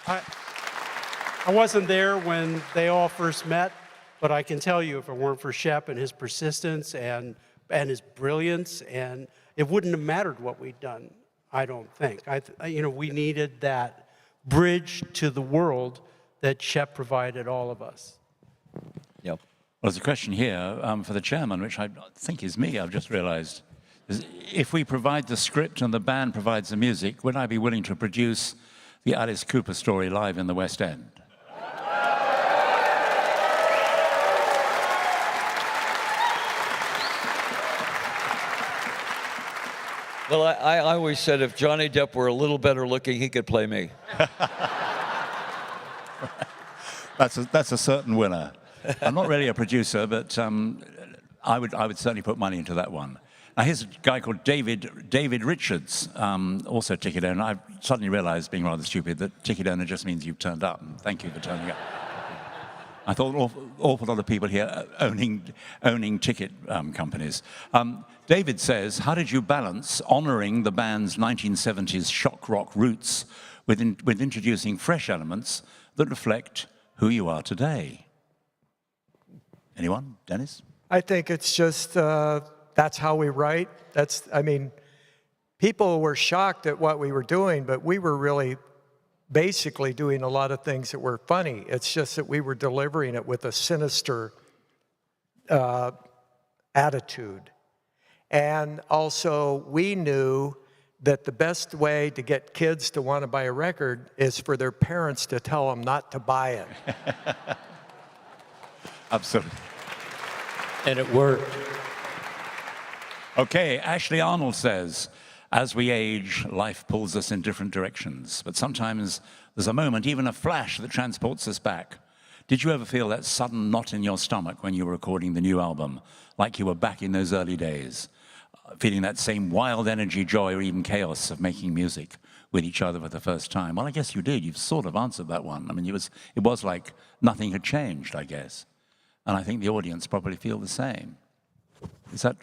I wasn't there when they all first met. But I can tell you, if it weren't for Shep and his persistence and his brilliance, and it wouldn't have mattered what we'd done, I don't think. We needed that bridge to the world that Shep provided all of us. Yep. Well, there's a question here for the chairman, which I think is me, I've just realized. If we provide the script and the band provides the music, would I be willing to produce the Alice Cooper story live in the West End? Well, I always said if Johnny Depp were a little better looking, he could play me. That's a certain winner. I'm not really a producer, but I would certainly put money into that one. Now, here's a guy called David Richards, also ticket owner. I've suddenly realized, being rather stupid, that ticket owner just means you've turned up, and thank you for turning up. I thought an awful lot of people here owning ticket companies. David says, how did you balance honoring the band's 1970s shock rock roots with introducing fresh elements that reflect who you are today? Anyone? Dennis? I think it's just, that's how we write. People were shocked at what we were doing, but we were really basically doing a lot of things that were funny. It's just that we were delivering it with a sinister attitude. And also, we knew that the best way to get kids to want to buy a record is for their parents to tell them not to buy it. Absolutely. And it worked. Okay, Ashley Arnold says, as we age, life pulls us in different directions, but sometimes there's a moment, even a flash, that transports us back. Did you ever feel that sudden knot in your stomach when you were recording the new album, like you were back in those early days, feeling that same wild energy, joy, or even chaos of making music with each other for the first time? Well, I guess you did. You've sort of answered that one. I mean, it was like nothing had changed, I guess. And I think the audience probably feel the same. Is that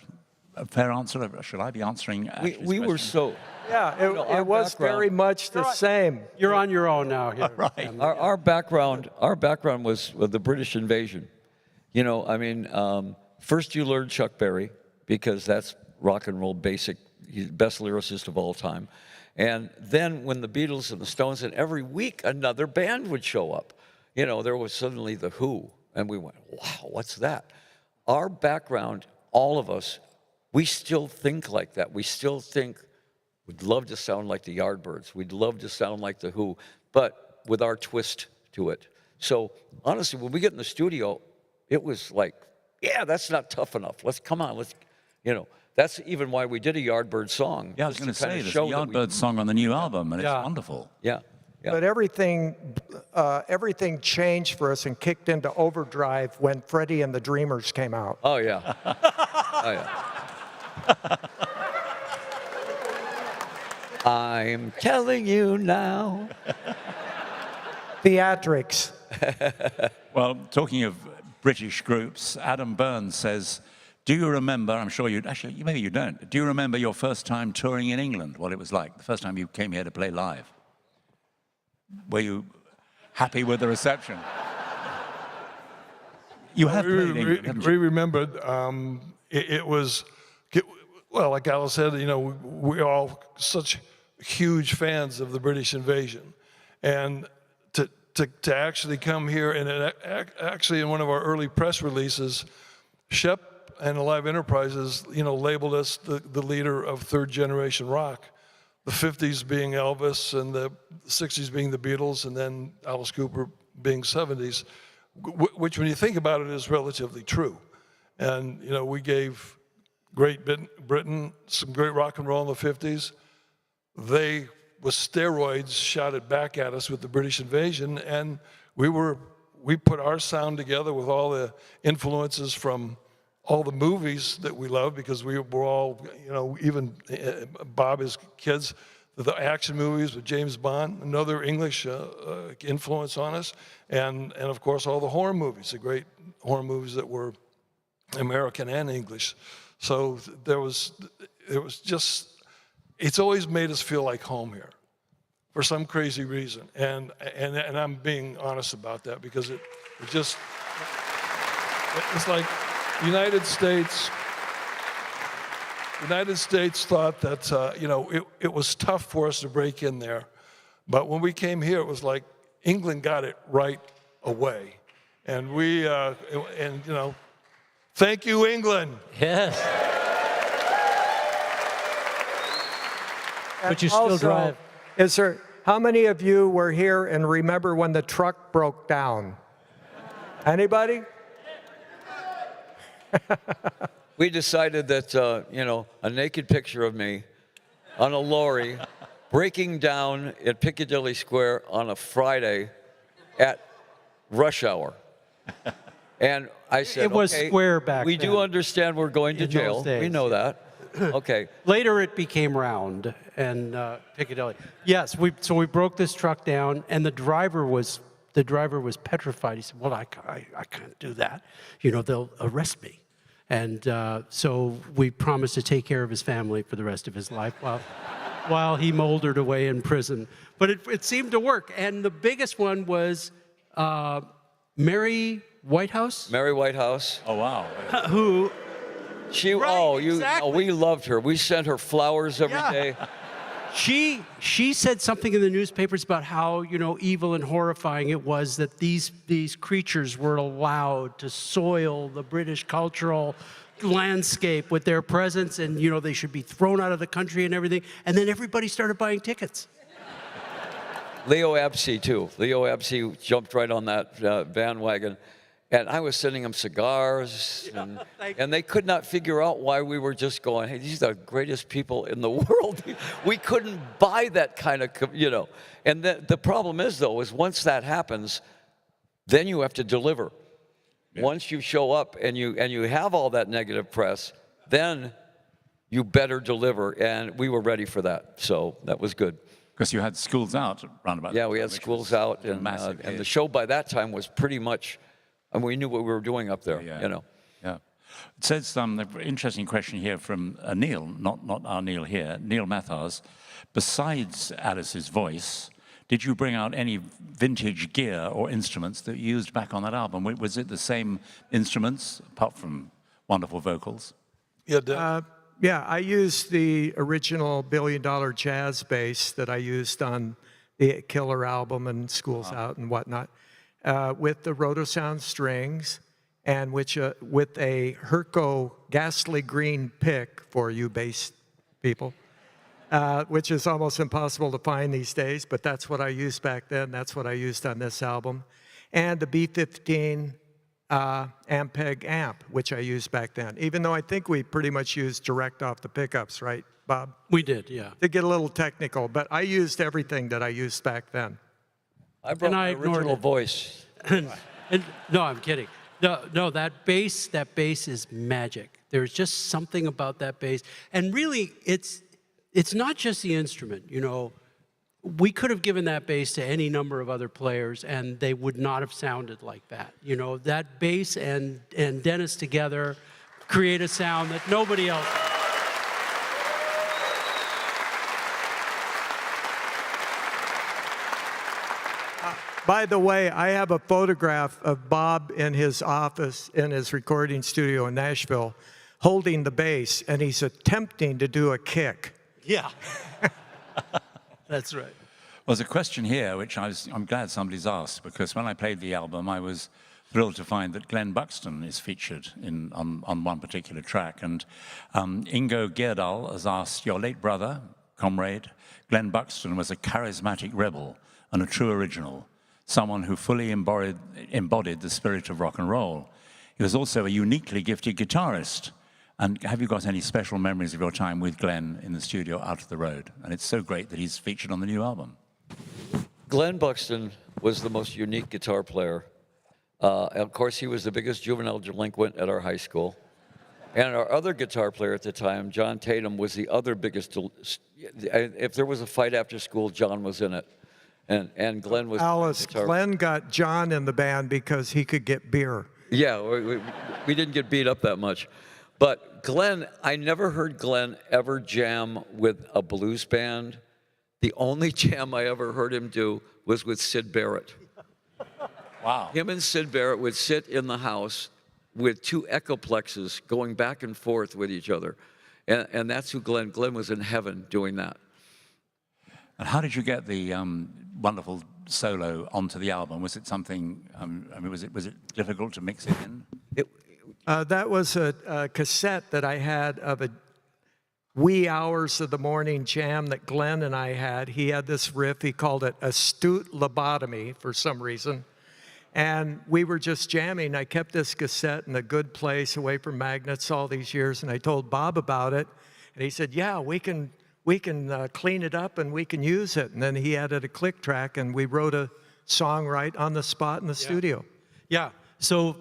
a fair answer? Should I be answering Ashley's We were question? so, Yeah, our it was background- very much the same. You're on your own now. Here. Right. our background was with the British invasion. You know, I mean, first you learned Chuck Berry, because that's rock and roll basic, he's the best lyricist of all time. And then when the Beatles and the Stones, and every week another band would show up. You know, there was suddenly The Who, and we went, wow, what's that? Our background, all of us, we still think like that. We still think we'd love to sound like the Yardbirds. We'd love to sound like The Who, but with our twist to it. So honestly, when we get in the studio, it was like, yeah, that's not tough enough. Let's, you know, that's even why we did a Yardbird song. Yeah, I was going to say, there's a Yardbird song on the new album, and it's wonderful. Yeah. Yeah. But everything changed for us and kicked into overdrive when Freddie and the Dreamers came out. Oh, yeah. Oh, yeah. I'm telling you now. Theatrics. Well, talking of British groups, Adam Burns says, do you remember, I'm sure you, actually, maybe you don't, do you remember your first time touring in England, what it was like, the first time you came here to play live? Were you happy with the reception? You have played in England, haven't We you? remembered it was, well, like Alice said, you know, we're all such huge fans of the British invasion. And to actually come here, and actually in one of our early press releases, Shep and Alive Enterprises, you know, labeled us the leader of third generation rock. The 50s being Elvis, and the 60s being the Beatles, and then Alice Cooper being 70s, which when you think about it is relatively true. And, you know, we gave Great Britain some great rock and roll in the 50s. They, with steroids, shot it back at us with the British invasion, and we put our sound together with all the influences from all the movies that we love, because we were all, you know, even Bob, his kids, the action movies with James Bond, another English influence on us, and of course all the horror movies, the great horror movies that were American and English. So it was just, it's always made us feel like home here for some crazy reason, and I'm being honest about that, because it's like United States thought that, you know, it was tough for us to break in there. But when we came here, it was like England got it right away. And we, and you know, thank you, England. Yes. But you still Also, drive. How many of you were here and remember when the truck broke down? Anybody? We decided that, you know, a naked picture of me on a lorry breaking down at Piccadilly Square on a Friday at rush hour. And I said, It was okay, square back we then. do understand we're going to In those jail. We days, know that. Okay. Later, it became round and Piccadilly. Yes, so we broke this truck down, and the driver was petrified. He said, "Well, I can't do that. You know, they'll arrest me." And so we promised to take care of his family for the rest of his life while he moldered away in prison. But it seemed to work. And the biggest one was Mary Whitehouse. Mary Whitehouse. Oh, wow. Who? Right, exactly. We loved her. We sent her flowers every day. She said something in the newspapers about how, you know, evil and horrifying it was that these creatures were allowed to soil the British cultural landscape with their presence, and, you know, they should be thrown out of the country and everything. And then everybody started buying tickets. Leo Absey, too. Leo Absey jumped right on that bandwagon. And I was sending them cigars, and they could not figure out why we were just going, hey, these are the greatest people in the world. We couldn't buy that kind of, And the problem is, though, is once that happens, then you have to deliver. Yeah. Once you show up and you have all that negative press, then you better deliver. And we were ready for that, so that was good. Because you had Schools Out roundabout. Yeah, we had Schools Out, and the show by that time was pretty much, and we knew what we were doing up there, Yeah. It says an interesting question here from Neil, not our Neil here, Neil Mathars. Besides Alice's voice, did you bring out any vintage gear or instruments that you used back on that album? Was it the same instruments, apart from wonderful vocals? Yeah, I used the original $1 Billion Jazz bass that I used on the Killer album and Schools Out and whatnot, with the Rotosound strings, and with a Herco ghastly green pick for you bass people, which is almost impossible to find these days, but that's what I used back then. That's what I used on this album. And a B15 Ampeg amp, which I used back then, even though I think we pretty much used direct off the pickups, right, Bob? We did, yeah. To get a little technical, but I used everything that I used back then. I brought my original voice. No, I'm kidding. No, that bass is magic. There's just something about that bass. And really, it's not just the instrument, We could have given that bass to any number of other players, and they would not have sounded like that. That bass and Dennis together create a sound that nobody else. By the way, I have a photograph of Bob in his office, in his recording studio in Nashville, holding the bass, and he's attempting to do a kick. Yeah. That's right. Well, there's a question here, which I'm glad somebody's asked, because when I played the album, I was thrilled to find that Glenn Buxton is featured on one particular track. And Ingo Gerdal has asked, your late brother, comrade, Glenn Buxton was a charismatic rebel and a true original, someone who fully embodied the spirit of rock and roll. He was also a uniquely gifted guitarist. And have you got any special memories of your time with Glenn in the studio out of the road? And it's so great that he's featured on the new album. Glenn Buxton was the most unique guitar player. Of course, he was the biggest juvenile delinquent at our high school. And our other guitar player at the time, John Tatum, was the other biggest. If there was a fight after school, John was in it. And Glenn was. Alice, Glenn got John in the band because he could get beer. Yeah, we didn't get beat up that much. But Glenn, I never heard Glenn ever jam with a blues band. The only jam I ever heard him do was with Sid Barrett. Wow. Him and Sid Barrett would sit in the house with two echoplexes going back and forth with each other. And that's who Glenn was in heaven doing that. And how did you get the wonderful solo onto the album? Was it something, was it difficult to mix it in? That was a cassette that I had of a wee hours of the morning jam that Glenn and I had. He had this riff, he called it Astute Lobotomy for some reason. And we were just jamming. I kept this cassette in a good place away from magnets all these years, and I told Bob about it. And he said, yeah, we can clean it up and we can use it. And then he added a click track, and we wrote a song right on the spot in the studio. Yeah. So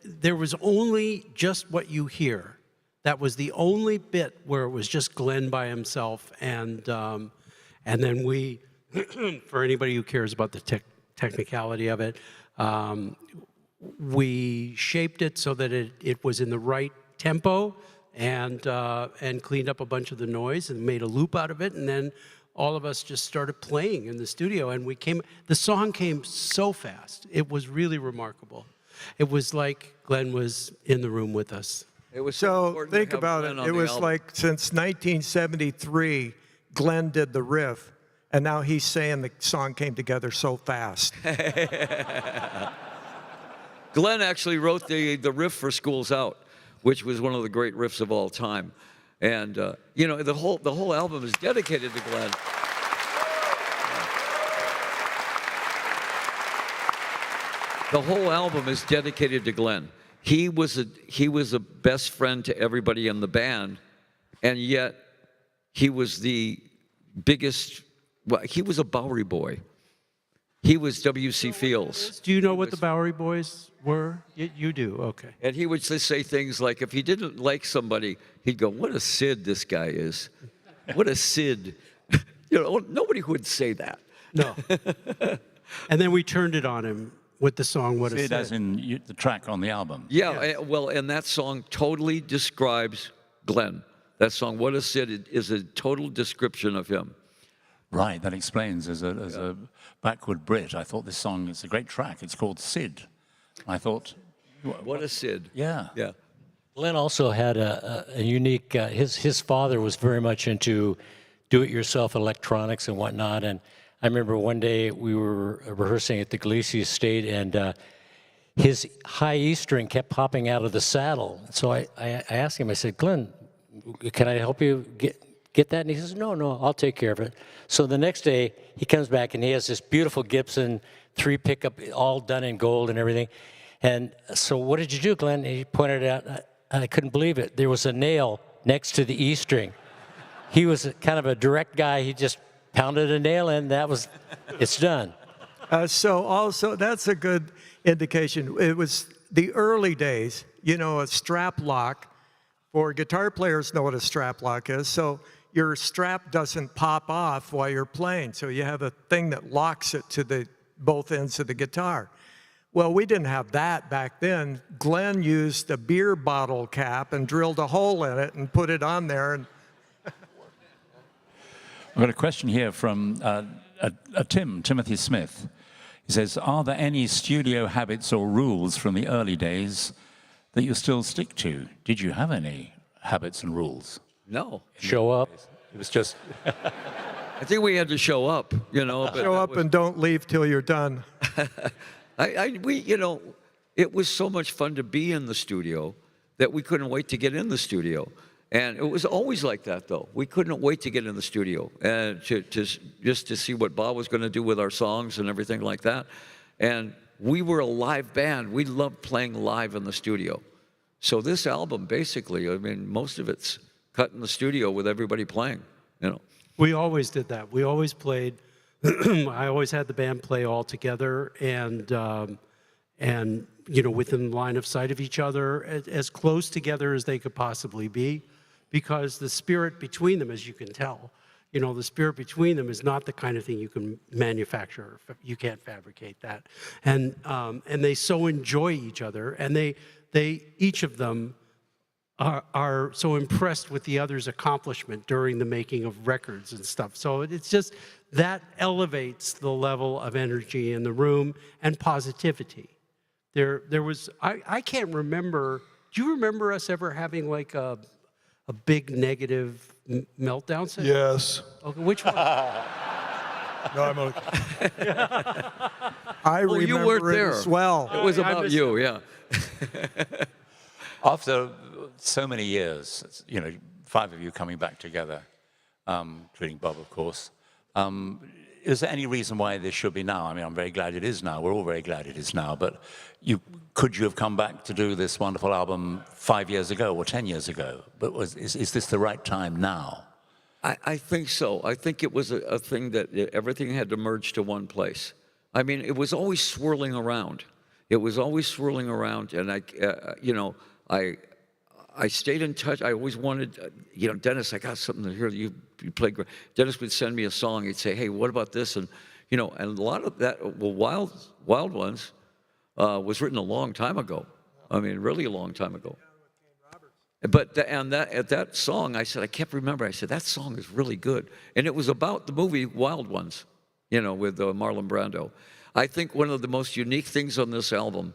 there was only just what you hear. That was the only bit where it was just Glenn by himself, and then we, for anybody who cares about the technicality of it, we shaped it so that it was in the right tempo, and cleaned up a bunch of the noise and made a loop out of it, and then all of us just started playing in the studio, and the song came so fast. It was really remarkable. It was like Glenn was in the room with us. It was so think about it. It was like since 1973, Glenn did the riff, and now he's saying the song came together so fast. Glenn actually wrote the riff for Schools Out, which was one of the great riffs of all time. And the whole album is dedicated to Glenn. The whole album is dedicated to Glenn. He was a best friend to everybody in the band, and yet he was the biggest. Well, he was a Bowery boy. He was W.C. Fields. Do you know what the Bowery Boys were? You do, okay. And he would just say things like, if he didn't like somebody, he'd go, "What a Sid this guy is! What a Sid!" You know, nobody would say that. No. And then we turned it on him with the song "What a Sid, Sid." as in the track on the album. Yeah, well, and that song totally describes Glenn. That song, "What a Sid," is a total description of him. Right, that explains. As a backward Brit, I thought this song is a great track. It's called Sid. I thought, What a Sid. yeah. Yeah. Glenn also had a unique, his father was very much into do-it-yourself electronics and whatnot. And I remember one day we were rehearsing at the Gleason Estate, and his high E string kept popping out of the saddle. So I asked him, I said, "Glenn, can I help you get that?" And he says, no, I'll take care of it. So the next day, he comes back, and he has this beautiful Gibson 3 pickup, all done in gold and everything. And so, "What did you do, Glenn?" And he pointed out, I couldn't believe it. There was a nail next to the E string. He was kind of a direct guy. He just pounded a nail in. It's done. So also, that's a good indication. It was the early days, you know, a strap lock. For guitar players know what a strap lock is. So your strap doesn't pop off while you're playing. So you have a thing that locks it to both ends of the guitar. Well, we didn't have that back then. Glenn used a beer bottle cap and drilled a hole in it and put it on there. And I've got a question here from Timothy Smith. He says, "Are there any studio habits or rules from the early days that you still stick to? Did you have any habits and rules?" No. Show up. It was just... I think we had to show up, you know. But show up and don't leave till you're done. you know, it was so much fun to be in the studio that we couldn't wait to get in the studio. And it was always like that, though. We couldn't wait to get in the studio and just to see what Bob was going to do with our songs and everything like that. And we were a live band. We loved playing live in the studio. So this album, basically, I mean, most of it's cut in the studio with everybody playing, you know. We always did that. We always played. I always had the band play all together, and you know, within line of sight of each other, as close together as they could possibly be, because the spirit between them, as you can tell, you know, the spirit between them is not the kind of thing you can manufacture. You can't fabricate that, and they so enjoy each other, and they each of them are so impressed with the other's accomplishment during the making of records and stuff. So it's just, that elevates the level of energy in the room and positivity. There was, I can't remember, do you remember us ever having like a big negative meltdown session? Yes. Okay, which one? No, I'm okay. I remember you weren't it there. as well. It was about you, yeah. After so many years, you know, 5 of you coming back together, including Bob, of course, is there any reason why this should be now? I mean, I'm very glad it is now. We're all very glad it is now. But could you have come back to do this wonderful album 5 years ago or 10 years ago? But is this the right time now? I think so. I think it was a thing that everything had to merge to one place. I mean, it was always swirling around. It was always swirling around, and I stayed in touch. I always wanted, you know, Dennis, I got something to hear. You play great. Dennis would send me a song. He'd say, "Hey, what about this?" And you know, and a lot of that, well, Wild Ones was written a long time ago. I mean, really a long time ago. But at that song, I said, I kept remembering. I said, that song is really good, and it was about the movie Wild Ones, you know, with Marlon Brando. I think one of the most unique things on this album,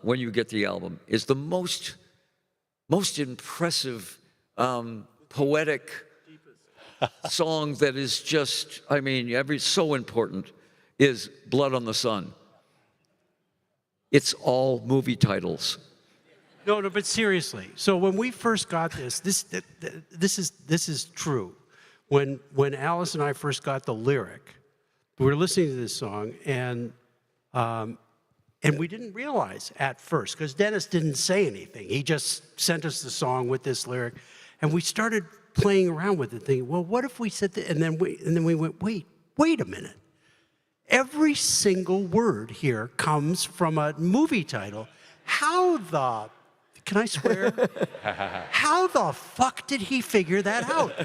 when you get the album, is the most impressive, poetic song that is just, I mean, so important, is Blood on the Sun. It's all movie titles. No, but seriously. So when we first got this is true. When Alice and I first got the lyric, we were listening to this song, and And we didn't realize at first, because Dennis didn't say anything. He just sent us the song with this lyric. And we started playing around with it, thinking, well, what if we said that? And then we went, wait a minute. Every single word here comes from a movie title. Can I swear? How the fuck did he figure that out?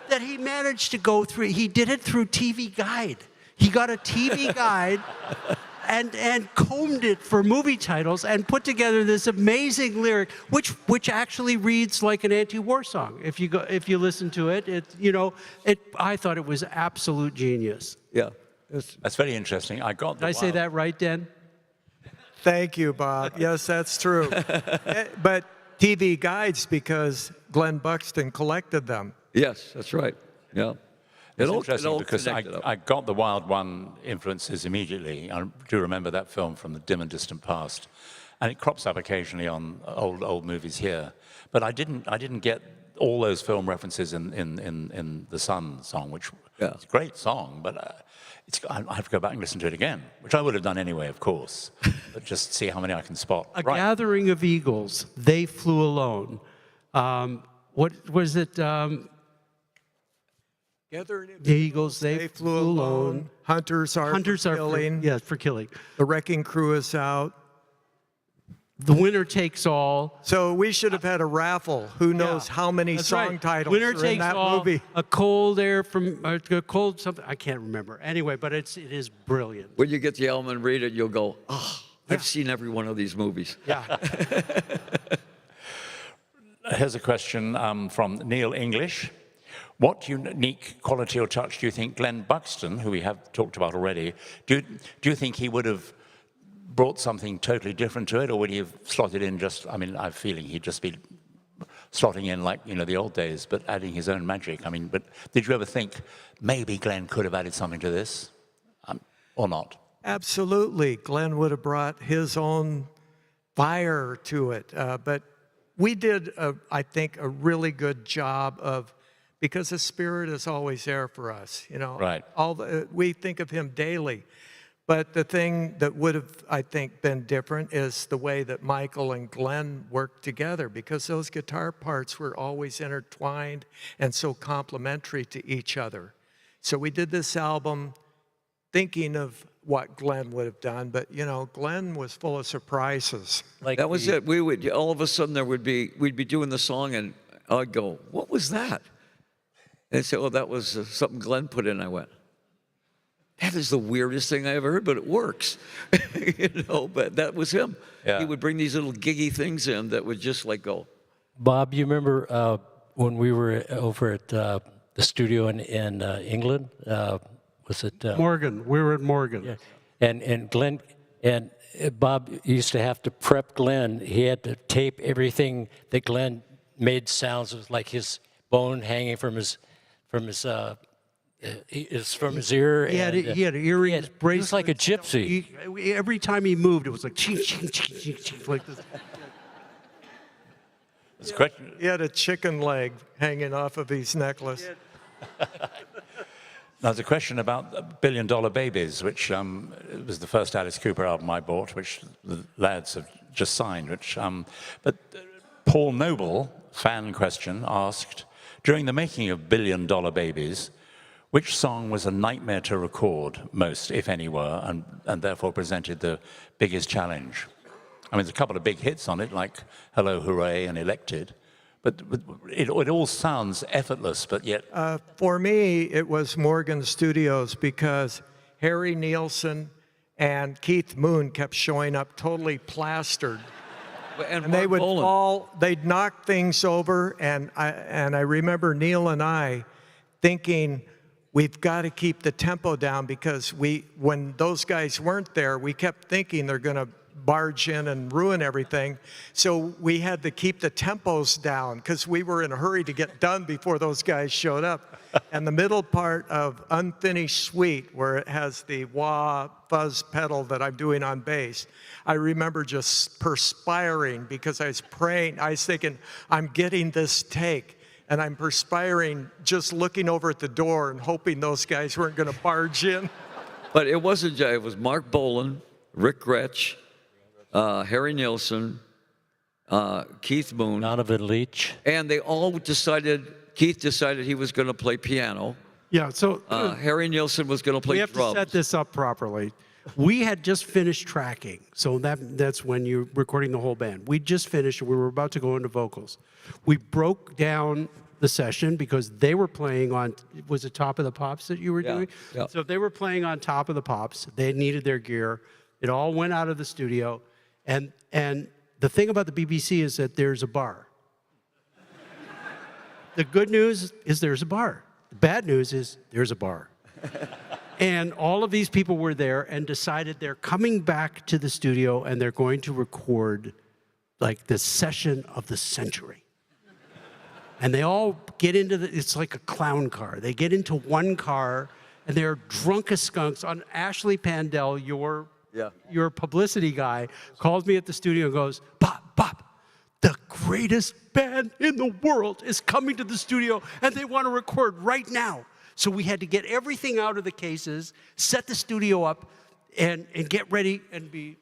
That he managed to go through, he did it through TV Guide. He got a TV Guide and combed it for movie titles and put together this amazing lyric, which actually reads like an anti-war song. If you listen to it, I thought it was absolute genius. Yeah. That's very interesting. Did I say that right, Dan? Thank you, Bob. Yes, that's true. But TV Guides, because Glenn Buxton collected them. Yes, that's right. Yeah. It's interesting because I got the Wild One influences immediately. I do remember that film from the dim and distant past, and it crops up occasionally on old movies here. But I didn't get all those film references in the Sun song, which is a great song, but I have to go back and listen to it again, which I would have done anyway, of course, but just see how many I can spot. A gathering of eagles, they flew alone. What was it? Gathering of the eagles, they flew alone. Hunters are for killing. Yes, for killing. The wrecking crew is out. The winner takes all. So we should have had a raffle. Who knows how many song titles winner are takes in that all, movie? A cold air from a cold something. I can't remember. Anyway, but it is brilliant. When you get the album and read it, you'll go, I've seen every one of these movies. Yeah. Here's a question from Neil English. What unique quality or touch do you think Glenn Buxton, who we have talked about already, do you think he would have brought something totally different to it, or would he have slotted in just, I mean, I have a feeling he'd just be slotting in like, the old days, but adding his own magic? I mean, but did you ever think maybe Glenn could have added something to this, or not? Absolutely. Glenn would have brought his own fire to it. But we did, I think, a really good job of, because the Spirit is always there for us, Right. We think of him daily. But the thing that would have, I think, been different is the way that Michael and Glenn worked together, because those guitar parts were always intertwined and so complementary to each other. So we did this album thinking of what Glenn would have done, but Glenn was full of surprises. That was it. We would, all of a sudden we'd be doing the song, and I'd go, what was that? And they'd say, oh, that was something Glenn put in. I went, that is the weirdest thing I ever heard, but it works. But that was him. Yeah. He would bring these little giggy things in that would just like go. Bob, you remember when we were over at the studio in England? Was it Morgan? We were at Morgan. Yeah. And Glenn and Bob used to have to prep Glenn. He had to tape everything that Glenn made sounds. It was like his bone hanging from his ear. He had earrings, bracelets. He was like a gypsy. Every time he moved, it was like ching, ching, ching, ching, ching, like this. It's a question. He had a chicken leg hanging off of his necklace. Now, there's a question about $1 Billion Babies, which was the first Alice Cooper album I bought, which the lads have just signed. But Paul Noble, fan question, asked, during the making of $1 Billion Babies, which song was a nightmare to record most, if any were, and therefore presented the biggest challenge? I mean, there's a couple of big hits on it, like Hello, Hooray and Elected, but it all sounds effortless, but yet... For me, it was Morgan Studios, because Harry Nielsen and Keith Moon kept showing up totally plastered. And they would fall, they'd knock things over, and I remember Neil and I thinking, we've got to keep the tempo down, because when those guys weren't there, we kept thinking they're going to barge in and ruin everything. So we had to keep the tempos down, because we were in a hurry to get done before those guys showed up. And the middle part of Unfinished Suite, where it has the wah fuzz pedal that I'm doing on bass, I remember just perspiring, because I was praying. I was thinking, I'm getting this take. And I'm perspiring, just looking over at the door and hoping those guys weren't going to barge in. But it wasn't Jay, it was Mark Bolan Rick Gretsch, Harry Nilsson, Keith Moon. Donovan Leach. And they all decided, Keith decided he was going to play piano. Yeah, so Harry Nilsson was going to play we have drums. to set this up properly. We had just finished tracking, so that's when you're recording the whole band. We just finished, we were about to go into vocals. We broke down the session because they were playing on, was it Top of the Pops that you were doing? Yeah. So they were playing on Top of the Pops. They needed their gear. It all went out of the studio. And the thing about the BBC is that there's a bar. The good news is there's a bar. The bad news is there's a bar. And all of these people were there and decided they're coming back to the studio and they're going to record like the session of the century. And they all get into it's like a clown car. They get into one car and they're drunk as skunks. On Ashley Pandell, your publicity guy, calls me at the studio and goes, Bob, the greatest band in the world is coming to the studio and they want to record right now. So we had to get everything out of the cases, set the studio up, and get ready and be,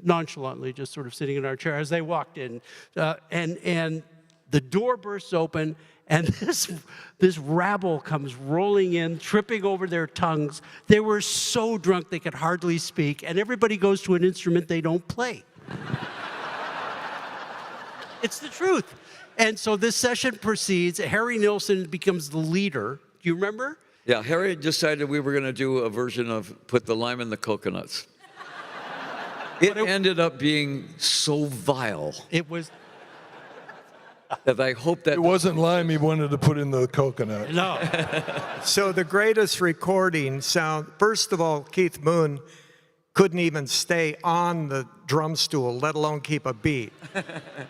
nonchalantly just sort of sitting in our chair as they walked in. And the door bursts open, and this rabble comes rolling in, tripping over their tongues. They were so drunk they could hardly speak, and everybody goes to an instrument they don't play. It's the truth. And so this session proceeds. Harry Nilsson becomes the leader. Do you remember? Yeah, Harry decided we were going to do a version of Put the Lime in the Coconuts. It ended up being so vile. It was... that I hope that... It wasn't lime he wanted to put in the coconut. No. So the greatest recording sound, first of all, Keith Moon couldn't even stay on the drum stool, let alone keep a beat.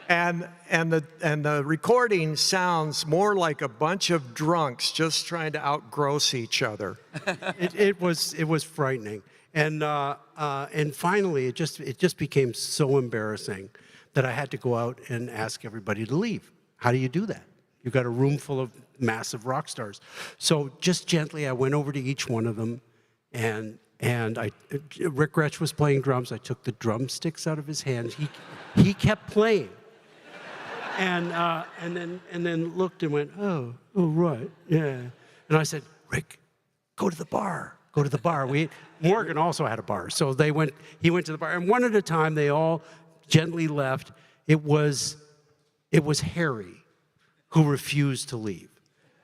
And the recording sounds more like a bunch of drunks just trying to outgross each other. It was frightening. And finally, it just became so embarrassing that I had to go out and ask everybody to leave. How do you do that? You've got a room full of massive rock stars. So just gently, I went over to each one of them, and Rick Gretsch was playing drums. I took the drumsticks out of his hands. He kept playing, and then looked and went, oh right, yeah. And I said, Rick, go to the bar. Go to the bar. Morgan also had a bar, so he went to the bar, and one at a time they all gently left. It was Harry who refused to leave.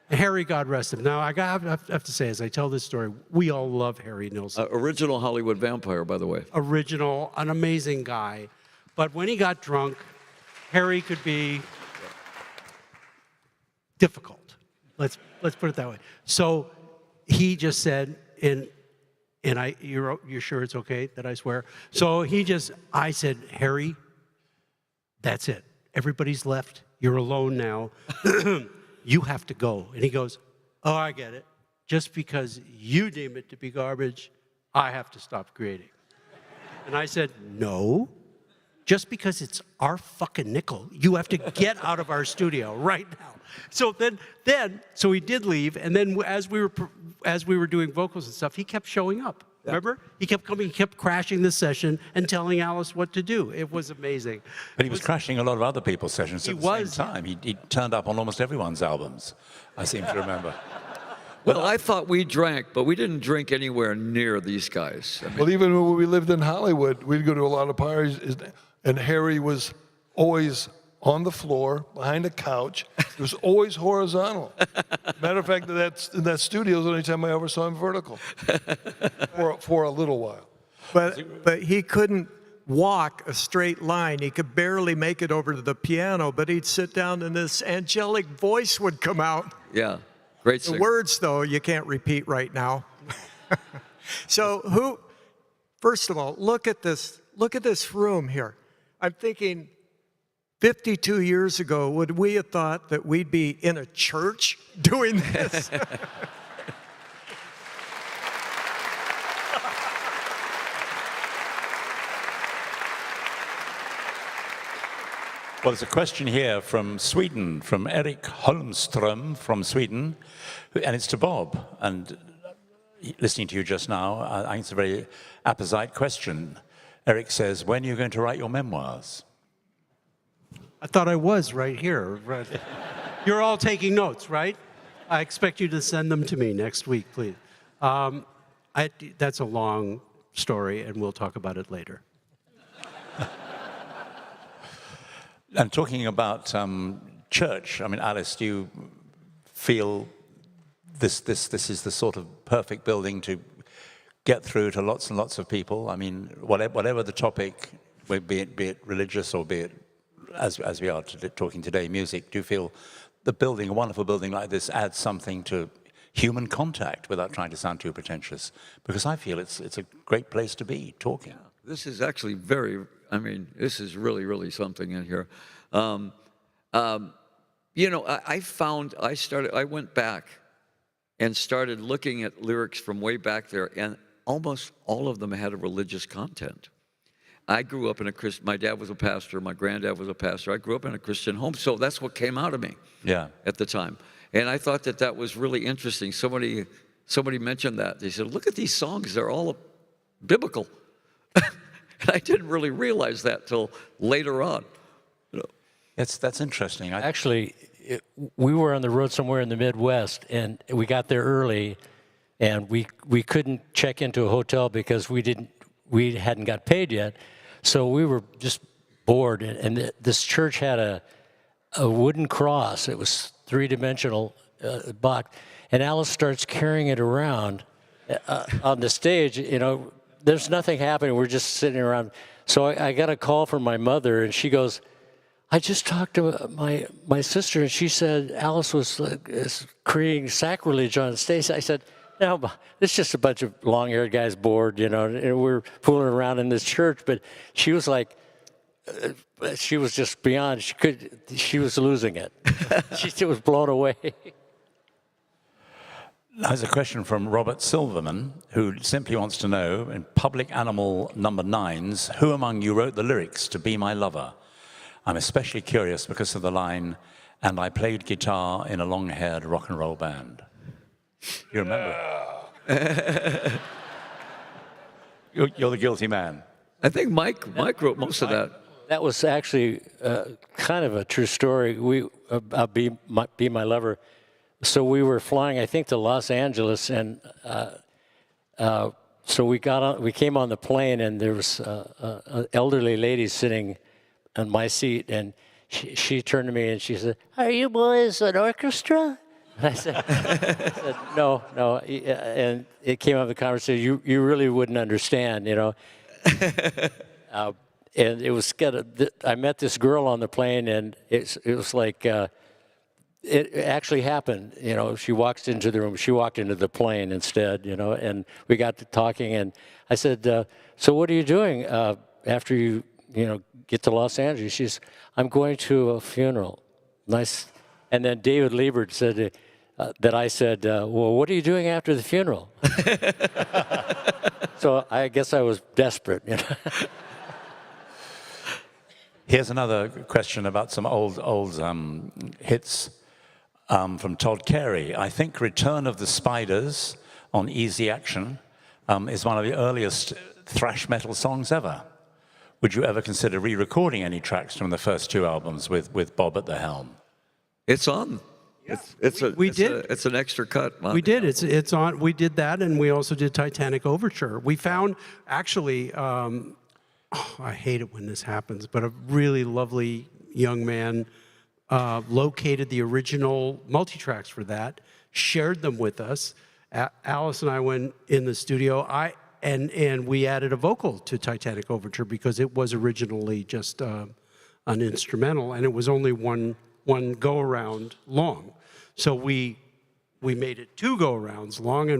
And Harry, God rest him. Now, I have to say, as I tell this story, we all love Harry Nilsson. Original Hollywood vampire, by the way. Original, an amazing guy. But when he got drunk, Harry could be difficult. Let's put it that way. So he just said, you're sure it's okay that I swear? So I said, Harry, that's it. Everybody's left. You're alone now. You have to go. And he goes, oh, I get it. Just because you deem it to be garbage, I have to stop creating. And I said, no. Just because it's our fucking nickel, you have to get out of our studio right now. So so he did leave, and then as we were doing vocals and stuff, he kept showing up. Yeah. Remember? He kept coming, he kept crashing the session and telling Alice what to do. It was amazing. But he was crashing a lot of other people's sessions at the same time. He turned up on almost everyone's albums, I seem to remember. Well, I thought we drank, but we didn't drink anywhere near these guys. I mean, Well, even when we lived in Hollywood, we'd go to a lot of parties, and Harry was always on the floor, behind a couch. It was always horizontal. Matter of fact, in that studio was the only time I ever saw him vertical for a little while. But he couldn't walk a straight line. He could barely make it over to the piano, but he'd sit down and this angelic voice would come out. yeah, great singer. The words, though, you can't repeat right now. So first of all, look at this room here. I'm thinking 52 years ago, would we have thought that we'd be in a church doing this? Well, there's a question here from Sweden, from Erik Holmström from Sweden, and it's to Bob. And listening to you just now, I think it's a very apposite question. Eric says, when are you going to write your memoirs? I thought I was right here. Right. You're all taking notes, right? I expect you to send them to me next week, please. That's a long story, and we'll talk about it later. And talking about church, I mean, Alice, do you feel this is the sort of perfect building to get through to lots and lots of people? I mean, whatever the topic, be it religious or be it, as we are talking today, music, do you feel the building, a wonderful building like this, adds something to human contact without trying to sound too pretentious? Because I feel it's a great place to be, talking. Yeah, this is actually this is really, really something in here. I went back and started looking at lyrics from way back there, and almost all of them had a religious content. I grew up in my dad was a pastor, my granddad was a pastor. I grew up in a Christian home, so that's what came out of me at the time. And I thought that was really interesting. Somebody mentioned that. They said, look at these songs, they're all biblical. And I didn't really realize that till later on. That's interesting. Actually, we were on the road somewhere in the Midwest, and we got there early, and we couldn't check into a hotel because we hadn't got paid yet. So we were just bored, and this church had a wooden cross. It was three-dimensional box, and Alice starts carrying it around on the stage. You know, there's nothing happening. We're just sitting around. So I got a call from my mother, and she goes, I just talked to my sister, and she said Alice was creating sacrilege on stage. I said, no, it's just a bunch of long-haired guys bored, you know, and we're fooling around in this church. But she was like, she was just beyond, she was losing it. She was blown away. There's a question from Robert Silverman, who simply wants to know, in Public Animal number 9's, who among you wrote the lyrics to Be My Lover? I'm especially curious because of the line, and I played guitar in a long-haired rock and roll band. You remember? You're the guilty man. I think Mike wrote most of that. That was actually kind of a true story. Be My Lover. So we were flying, I think, to Los Angeles, and so we came on the plane, and there was an elderly lady sitting on my seat, and she turned to me and she said, "Are you boys an orchestra?" I said, no, and it came up in the conversation. You really wouldn't understand, you know. And it was I met this girl on the plane, and it was like it actually happened. You know, she walks into the room. She walked into the plane instead, you know. And we got to talking, and I said, "So what are you doing after you get to Los Angeles?" She says, "I'm going to a funeral." Nice. And then David Liebert said that I said, "Well, what are you doing after the funeral?" So I guess I was desperate, you know. Here's another question about some old hits from Todd Carey. I think Return of the Spiders on Easy Action is one of the earliest thrash metal songs ever. Would you ever consider re-recording any tracks from the first two albums with Bob at the helm? It's on. Yeah. It's an extra cut. We did. It's on. We did that, and we also did Titanic Overture. We found, actually, I hate it when this happens, but a really lovely young man located the original multi-tracks for that, shared them with us. Alice and I went in the studio. And we added a vocal to Titanic Overture because it was originally just an instrumental, and it was only one go-around long. So we made it 2 go-arounds long,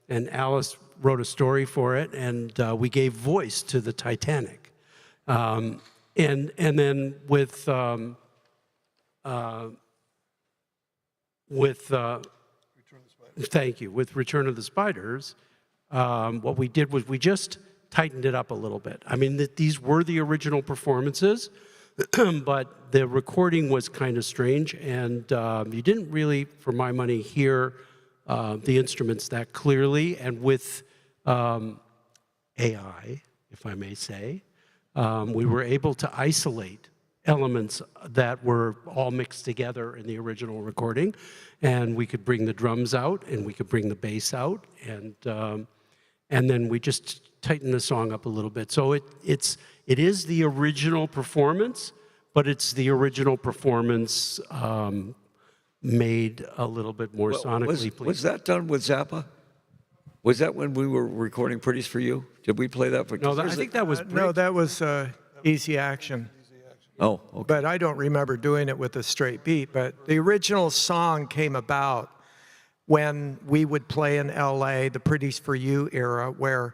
and Alice wrote a story for it, and we gave voice to the Titanic. And then with Return of the Spiders, what we did was we just tightened it up a little bit. I mean, these were the original performances, but the recording was kind of strange, and you didn't really, for my money, hear the instruments that clearly, and with AI, if I may say, we were able to isolate elements that were all mixed together in the original recording, and we could bring the drums out, and we could bring the bass out, and then we just tighten the song up a little bit. So it is the original performance, but it's the original performance made a little bit more sonically pleasing. Was that done with Zappa? Was that when we were recording Pretties for You? Did we play that for? No, I think that was No, that was Easy Action. Oh, okay. But I don't remember doing it with a straight beat. But the original song came about when we would play in LA, the Pretties for You era, where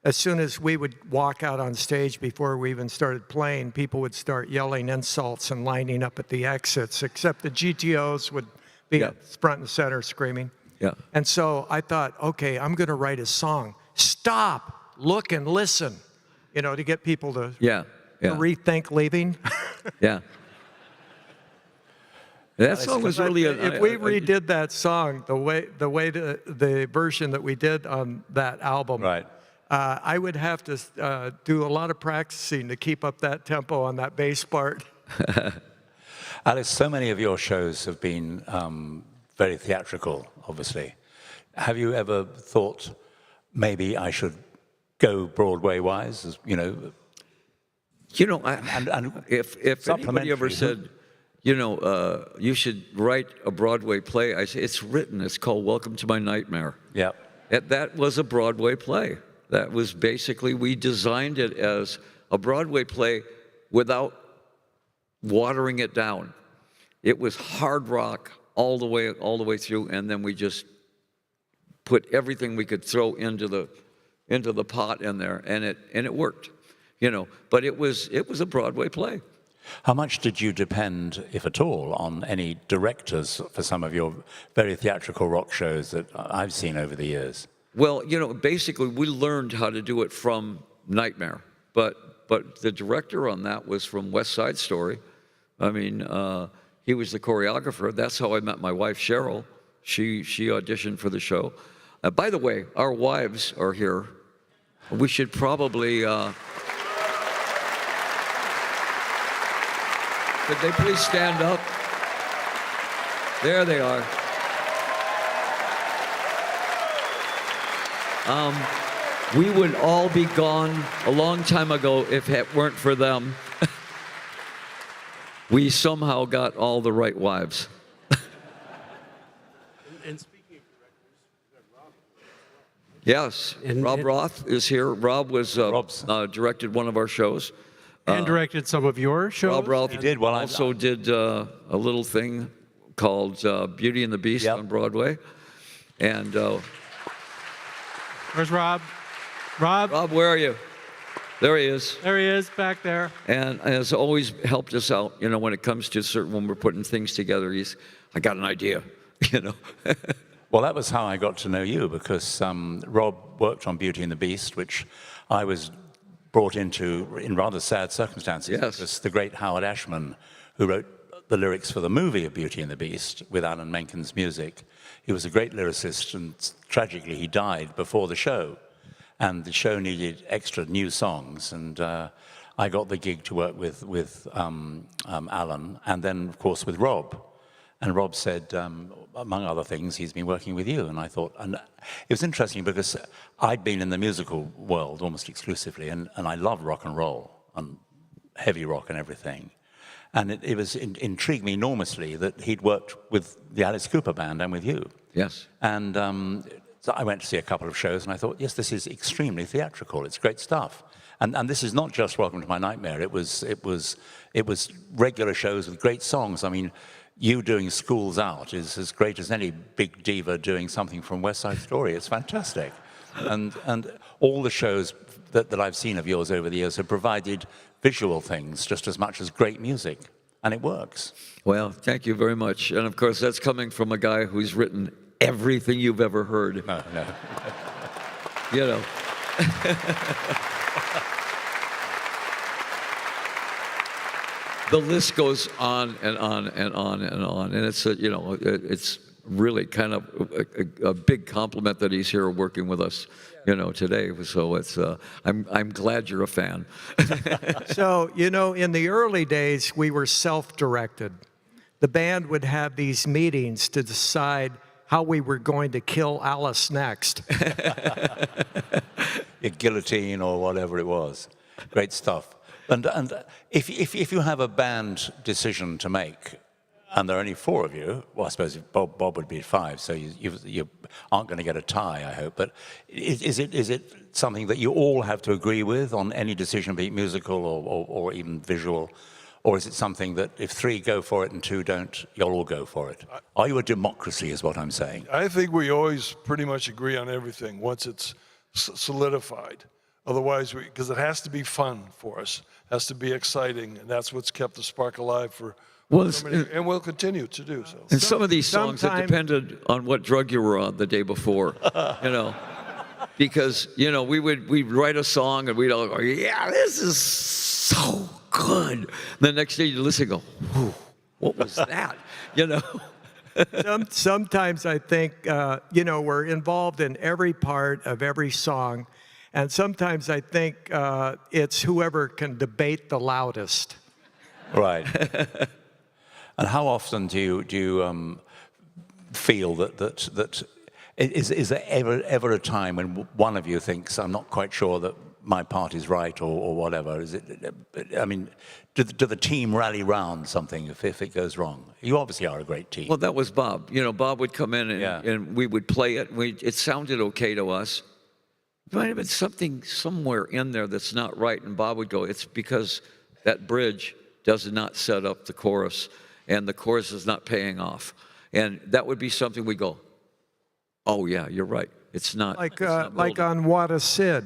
as soon as we would walk out on stage before we even started playing, people would start yelling insults and lining up at the exits, except the GTOs would be front and center screaming. Yeah. And so I thought, okay, I'm going to write a song. Stop, look, and listen, to get people to rethink leaving. Yeah. That song was really. If we redid that song the version that we did on that album, Right. I would have to do a lot of practicing to keep up that tempo on that bass part. Alice, so many of your shows have been very theatrical, obviously. Have you ever thought maybe I should go Broadway-wise, if anybody ever said, you should write a Broadway play, I say, it's written. It's called Welcome to My Nightmare. Yeah. That was a Broadway play. That was basically, we designed it as a Broadway play without watering it down. It was hard rock all the way through, and then we just put everything we could throw into the pot in there, and it worked. But it was a Broadway play. How much did you depend, if at all, on any directors for some of your very theatrical rock shows that I've seen over the years? Well, basically we learned how to do it from Nightmare, but the director on that was from West Side Story. I mean, he was the choreographer. That's how I met my wife, Cheryl. She auditioned for the show. By the way, our wives are here. We should probably... Could they please stand up? There they are. We would all be gone a long time ago if it weren't for them. We somehow got all the right wives. And speaking of directors, we've got Rob. Yes, Rob Roth is here. Rob was directed one of our shows. And directed some of your shows. Rob Roth did. Well, also did a little thing called Beauty and the Beast on Broadway. And where's Rob? Rob, where are you? There he is. There he is, back there. And has always helped us out, when it comes to when we're putting things together. I got an idea, Well, that was how I got to know you, because Rob worked on Beauty and the Beast, which I was brought into in rather sad circumstances. Yes. It was the great Howard Ashman who wrote the lyrics for the movie of Beauty and the Beast with Alan Menken's music. He was a great lyricist, and tragically he died before the show. And the show needed extra new songs, and I got the gig to work with Alan, and then, of course, with Rob. And Rob said, among other things, he's been working with you. And I thought, and it was interesting because I'd been in the musical world almost exclusively, and I love rock and roll and heavy rock and everything. And it intrigued me enormously that he'd worked with the Alice Cooper Band and with you. Yes. And so I went to see a couple of shows, and I thought, yes, this is extremely theatrical. It's great stuff. And this is not just Welcome to My Nightmare. It was regular shows with great songs. I mean, you doing Schools Out is as great as any big diva doing something from West Side Story. It's fantastic. And all the shows that I've seen of yours over the years have provided visual things just as much as great music. And it works. Well, thank you very much. And of course, that's coming from a guy who's written everything you've ever heard. No. The list goes on and on and on and on, and it's really kind of a big compliment that he's here working with us, today. So it's I'm glad you're a fan. So, in the early days, we were self-directed. The band would have these meetings to decide how we were going to kill Alice next. Your guillotine or whatever it was. Great stuff. And if you have a band decision to make, and there are only 4 of you, well, I suppose Bob would be 5, so you aren't going to get a tie, I hope. But is it something that you all have to agree with on any decision, be it musical or even visual? Or is it something that if 3 go for it and 2 don't, you'll all go for it? Are you a democracy, is what I'm saying? I think we always pretty much agree on everything once it's solidified. Otherwise, because it has to be fun for us, has to be exciting, and that's what's kept the spark alive for so many, and we'll continue to do so. And some of these songs, it depended on what drug you were on the day before, because we'd write a song and we'd all go, yeah, this is so good. The next day you listen and go, whew, what was that? Sometimes I think, we're involved in every part of every song, and sometimes I think it's whoever can debate the loudest. Right. And how often do you feel that is there ever a time when one of you thinks, I'm not quite sure that my part is right or whatever? Is it? I mean, do the team rally round something if it goes wrong? You obviously are a great team. Well, that was Bob. Bob would come in and we would play it. It sounded okay to us. There might have been something somewhere in there that's not right, and Bob would go, it's because that bridge does not set up the chorus, and the chorus is not paying off. And that would be something we go, oh yeah, you're right. It's not. Like on What a Sid.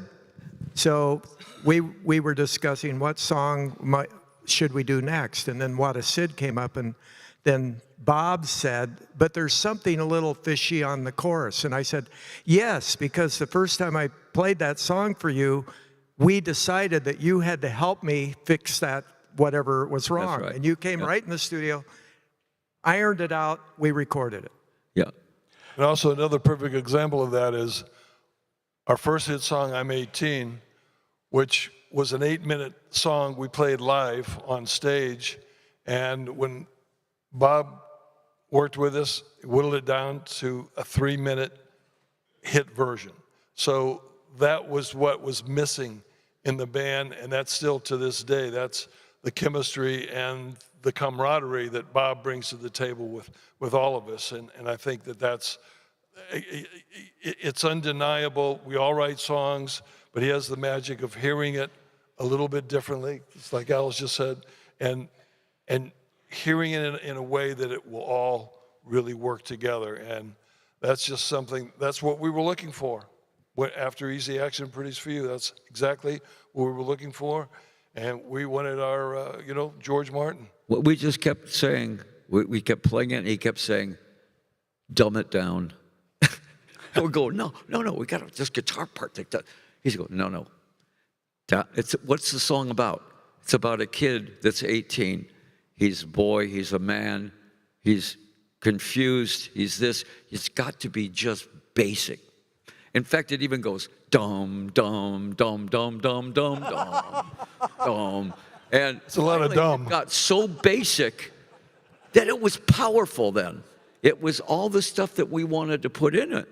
So we were discussing what song should we do next, and then What a Sid came up, and then Bob said, but there's something a little fishy on the chorus. And I said, yes, because the first time I played that song for you, we decided that you had to help me fix that, whatever was wrong. That's right. And you came right in the studio, ironed it out, we recorded it. Yeah. And also another perfect example of that is our first hit song, I'm 18, which was an 8-minute song we played live on stage. And when Bob worked with us, whittled it down to a 3-minute hit version. So that was what was missing in the band, and that's still to this day. That's the chemistry and the camaraderie that Bob brings to the table with all of us. And I think it's undeniable. We all write songs, but he has the magic of hearing it a little bit differently, just like Alice just said, and hearing it in a way that it will all really work together. And that's just something, that's what we were looking for. After Easy Action Produced For You, that's exactly what we were looking for. And we wanted our, George Martin. What we just kept saying, we kept playing it, and he kept saying, dumb it down. And we'd go, no, we got this guitar part. He's going, no. What's the song about? It's about a kid that's 18. He's a boy, he's a man, he's confused, he's this. It's got to be just basic. In fact, it even goes, dum, dum, dum, dum, dum, dum, dum, dum. And it's a lot of dumb. It got so basic that it was powerful then. It was all the stuff that we wanted to put in it,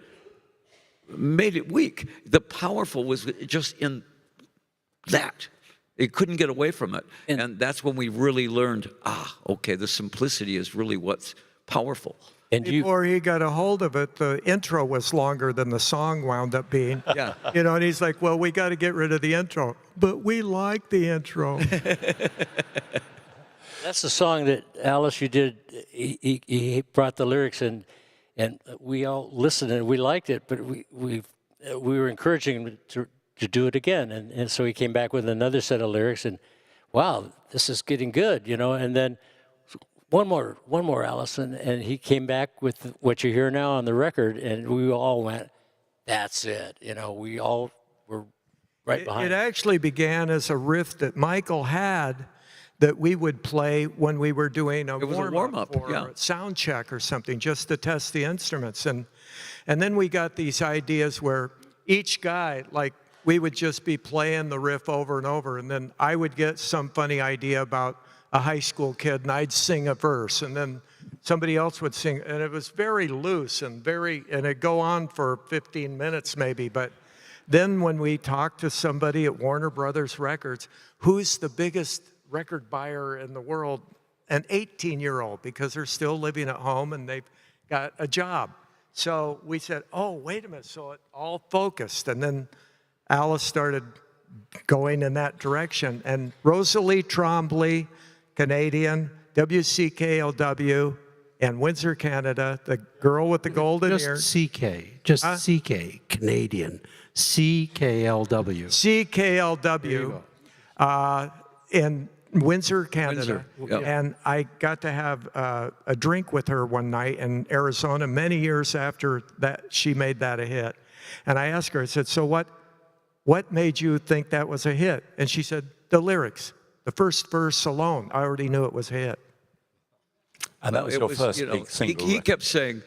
made it weak. The powerful was just in that. It couldn't get away from it. And that's when we really learned, okay, the simplicity is really what's powerful. And before he got a hold of it, the intro was longer than the song wound up being. Yeah. And he's like, well, we got to get rid of the intro. But we like the intro. That's the song that, Alice, you did. He brought the lyrics in, and we all listened and we liked it, but we were encouraging him to do it again. And so he came back with another set of lyrics, and wow, this is getting good, and then one more, Allison, and he came back with what you hear now on the record, and we all went, that's it. We all were right behind it. It actually began as a riff that Michael had that we would play when we were doing a It was a warm-up warm-up, or yeah. a sound check or something, just to test the instruments. And then we got these ideas where each guy, like, we would just be playing the riff over and over, and then I would get some funny idea about a high school kid, and I'd sing a verse, and then somebody else would sing, and it was very loose and it'd go on for 15 minutes maybe. But then when we talked to somebody at Warner Brothers Records, who's the biggest record buyer in the world, an 18-year-old, because they're still living at home and they've got a job. So we said, oh, wait a minute. So it all focused. And then Alice started going in that direction. And Rosalie Tremblay, Canadian, WCKLW, and Windsor, Canada, the girl with the golden Just ears. CK, just CK, Canadian, CKLW. CKLW in Windsor, Canada. Windsor, yep. And I got to have a drink with her one night in Arizona many years after that she made that a hit. And I asked her, I said, so what made you think that was a hit? And she said, the lyrics. The first verse alone, I already knew it was a hit. And that was your first big single. He kept saying,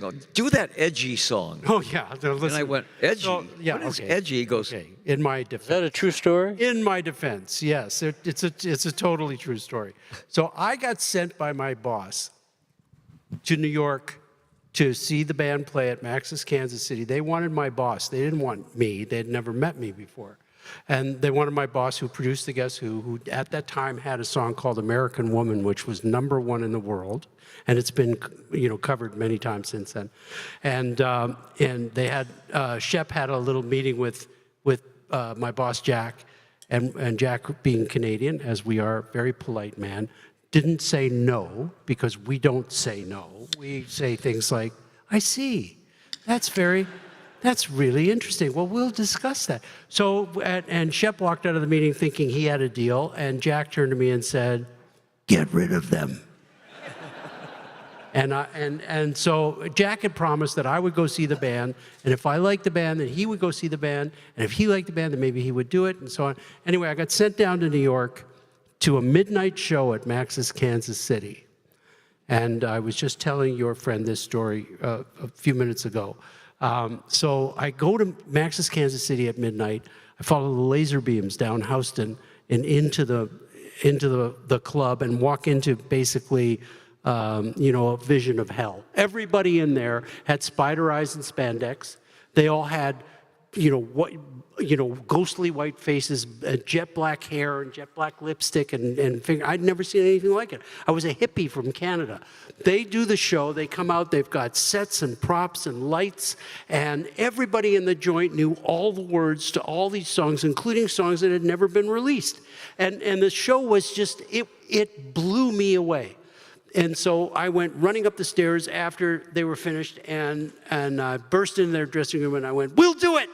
oh, do that edgy song. Oh, yeah. And I went, edgy? So, yeah, What is okay. edgy? He goes, Okay, in my defense. Is that a true story? In my defense, yes. It's a totally true story. So I got sent by my boss to New York to see the band play at Max's Kansas City. They wanted my boss. They didn't want me. They'd never met me before. And they wanted my boss, who produced the Guess who at that time had a song called American Woman, which was #1 in the world. And it's been, covered many times since then. And they had, Shep had a little meeting with my boss, Jack, and Jack, being Canadian, as we are, very polite man, didn't say no, because we don't say no. We say things like, I see, that's really interesting. Well, we'll discuss that. So, and Shep walked out of the meeting thinking he had a deal, and Jack turned to me and said, get rid of them. And so Jack had promised that I would go see the band, and if I liked the band, then he would go see the band, and if he liked the band, then maybe he would do it, and so on. Anyway, I got sent down to New York to a midnight show at Max's Kansas City. And I was just telling your friend this story a few minutes ago. So I go to Max's Kansas City at midnight. I follow the laser beams down Houston and into the club and walk into basically a vision of hell. Everybody in there had spider eyes and spandex. They all had, ghostly white faces, jet black hair and jet black lipstick and finger. I'd never seen anything like it. I was a hippie from Canada. They do the show, they come out, they've got sets and props and lights, and everybody in the joint knew all the words to all these songs, including songs that had never been released. And the show was just, it blew me away. And so I went running up the stairs after they were finished, and I burst into their dressing room, and I went, we'll do it!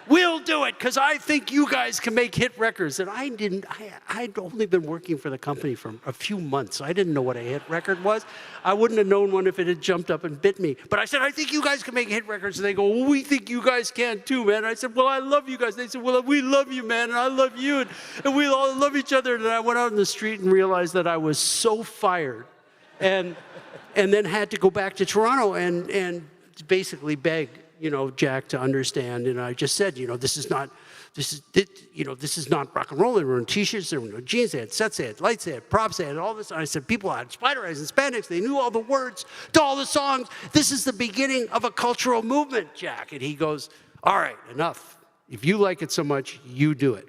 We'll do it, because I think you guys can make hit records. And I'd only been working for the company for a few months. So I didn't know what a hit record was. I wouldn't have known one if it had jumped up and bit me. But I said, I think you guys can make hit records. And they go, well, we think you guys can too, man. And I said, well, I love you guys. They said, well, we love you, man, and I love you. And we all love each other. And I went out in the street and realized that I was so fired. And then had to go back to Toronto and basically beg, Jack to understand. And I just said, this is not rock and roll. They were in t-shirts, there were no jeans, they had sets, they had lights, they had props, they had all this. And I said, people had spider eyes and spandex, they knew all the words to all the songs. This is the beginning of a cultural movement, Jack. And he goes, all right, enough. If you like it so much, you do it.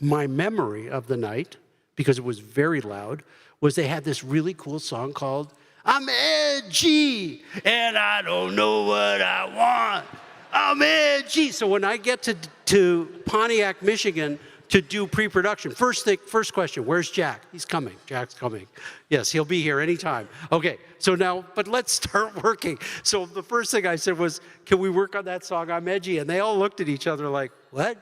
My memory of the night, because it was very loud, was they had this really cool song called I'm edgy, and I don't know what I want. I'm edgy. So when I get to Pontiac, Michigan, to do pre-production, first question, where's Jack? He's coming. Jack's coming. Yes, he'll be here anytime. Okay, so now, but let's start working. So the first thing I said was, can we work on that song, I'm edgy? And they all looked at each other like, what?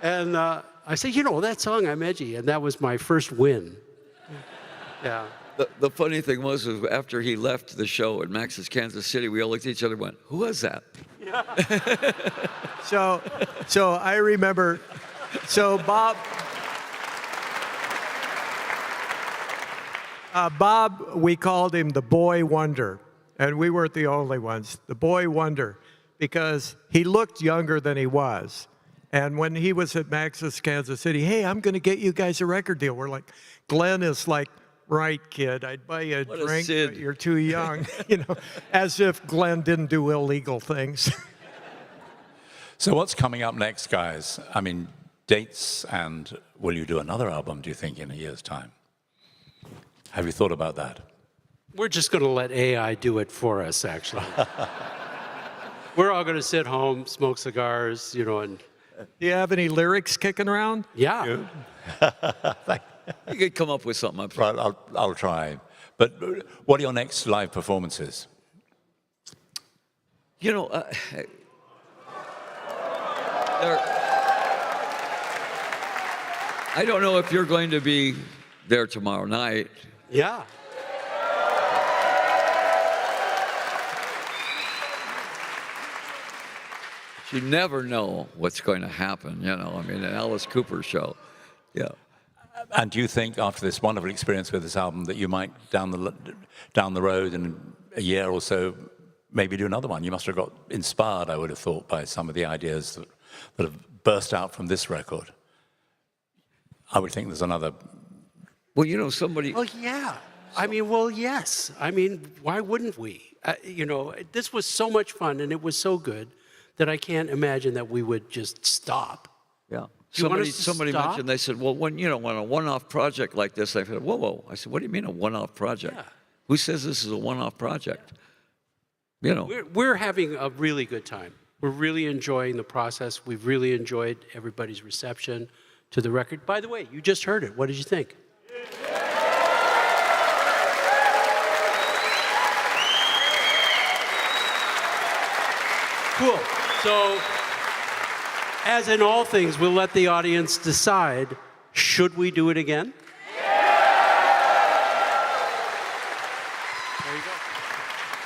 And I said, that song, I'm edgy. And that was my first win. Yeah. The funny thing was after he left the show at Max's Kansas City, we all looked at each other and went, who was that? So I remember So Bob, we called him the Boy Wonder, and we weren't the only ones. The Boy Wonder, because he looked younger than he was. And when he was at Max's Kansas City, hey, I'm going to get you guys a record deal. We're like, Glenn is like, right, kid, I'd buy you a What a drink, Sid. but you're too young. As if Glenn didn't do illegal things. So what's coming up next, guys? I mean, dates, and will you do another album, do you think, in a year's time? Have you thought about that? We're just going to let AI do it for us, actually. We're all going to sit home, smoke cigars, and... Do you have any lyrics kicking around? Yeah. You could come up with something. I'm sure. Right, I'll try. But what are your next live performances? I don't know if you're going to be there tomorrow night. Yeah. You never know what's going to happen, an Alice Cooper show. Yeah. And do you think, after this wonderful experience with this album, that you might, down the road in a year or so, maybe do another one? You must have got inspired, I would have thought, by some of the ideas that have burst out from this record. I would think there's another... Well, somebody... Well, yeah. Yes. Why wouldn't we? This was so much fun, and it was so good that I can't imagine that we would just stop. Yeah. You want us to Somebody stop? mentioned, they said, well, when a one-off project like this, I said, whoa. I said, what do you mean a one-off project? Yeah. Who says this is a one-off project? We're having a really good time. We're really enjoying the process. We've really enjoyed everybody's reception to the record. By the way, you just heard it. What did you think? Cool. So, as in all things, we'll let the audience decide, should we do it again? There you go.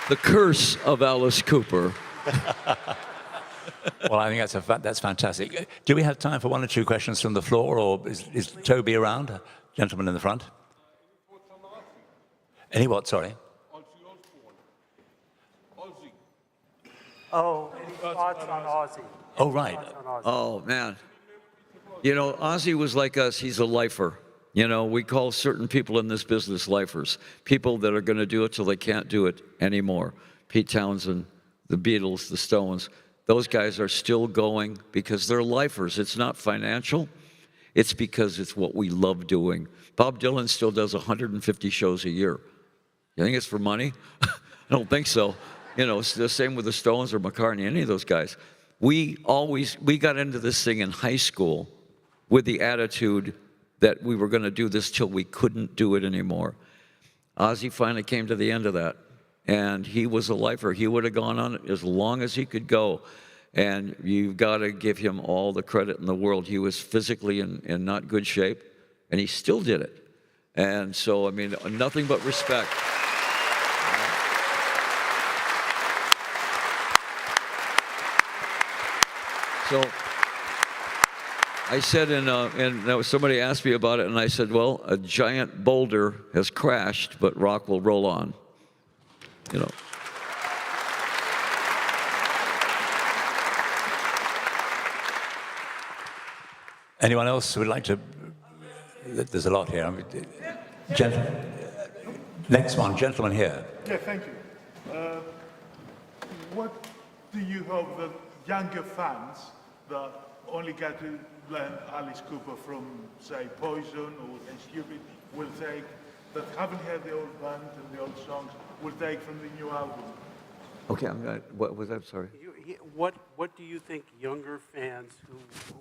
The curse of Alice Cooper. Well, I think that's fantastic. Do we have time for one or two questions from the floor, or is Toby around? Gentleman in the front. Any what, sorry? Oh, any thoughts on Ozzy? Oh, right. Oh, man. Ozzy was like us. He's a lifer. We call certain people in this business lifers. People that are going to do it till they can't do it anymore. Pete Townsend, the Beatles, the Stones. Those guys are still going because they're lifers. It's not financial. It's because it's what we love doing. Bob Dylan still does 150 shows a year. You think it's for money? I don't think so. It's the same with the Stones or McCartney, any of those guys. We got into this thing in high school with the attitude that we were going to do this till we couldn't do it anymore. Ozzy finally came to the end of that, and he was a lifer. He would have gone on as long as he could go, and you've got to give him all the credit in the world. He was physically in not good shape, and he still did it. And so, nothing but respect. So I said, somebody asked me about it, and I said, well, a giant boulder has crashed, but rock will roll on. Anyone else who would like to? There's a lot here. Next one, gentleman here. Yeah, thank you. What do you hope that younger fans that only get to learn Alice Cooper from, say, Poison or Stupid will take, that haven't heard the old band and the old songs, will take from the new album? Okay, what was that? Sorry. What do you think younger fans who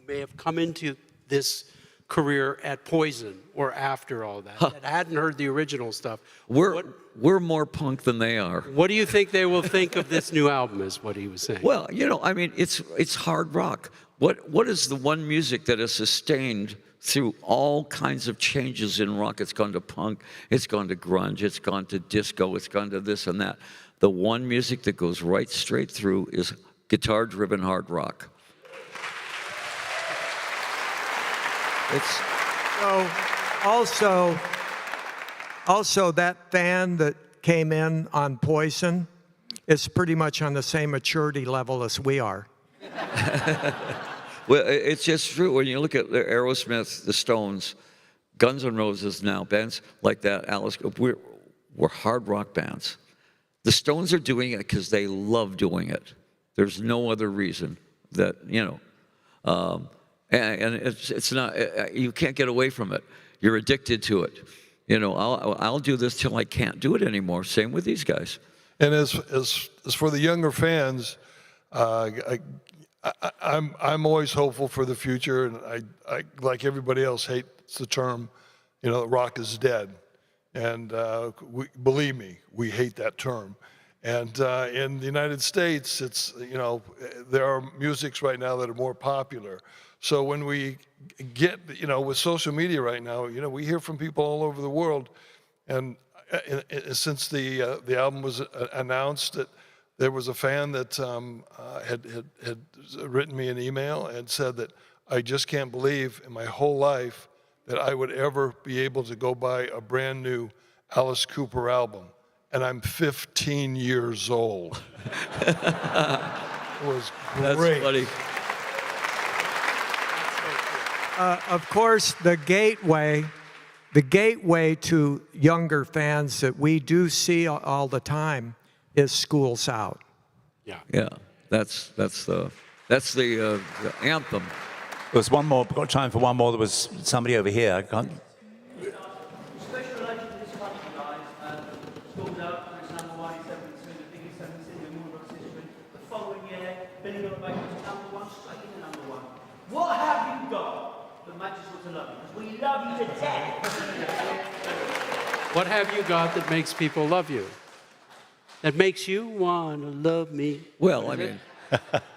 may have come into this career at Poison or after all that hadn't heard the original stuff? We're more punk than they are. What do you think they will think of this new album? Is what he was saying. Well, it's hard rock. What is the one music that has sustained through all kinds of changes in rock? It's gone to punk, it's gone to grunge, it's gone to disco, it's gone to this and that. The one music that goes right straight through is guitar-driven hard rock. It's So also that fan that came in on Poison is pretty much on the same maturity level as we are. well, it's just true. When you look at the Aerosmith, the Stones, Guns N' Roses now, bands like that, Alice, we're hard rock bands. The Stones are doing it because they love doing it. There's no other reason that, and it's not, you can't get away from it. You're addicted to it. I'll do this till I can't do it anymore. Same with these guys. And as for the younger fans, I'm always hopeful for the future, and I like everybody else hates the term, rock is dead, and believe me, we hate that term. And in the United States, it's there are musics right now that are more popular. So when we get with social media right now, we hear from people all over the world, and since the album was announced, that there was a fan that had written me an email and said that I just can't believe in my whole life that I would ever be able to go buy a brand new Alice Cooper album, and I'm 15 years old. It was great. That's funny. Of course, the gateway to younger fans that we do see all the time is School's Out. Yeah, that's the anthem. There was one more. We've got time for one more. There was somebody over here. I can't. Special relation to this country, guys. School's Out, for example, 1972, the biggest selling single in Woodrock's history. The following year, Billy Got Back was #1, straight into #1. What have you got that makes us want to love you? Because we love you to death. What have you got that makes people love you? That makes you want to love me? Well, I mean,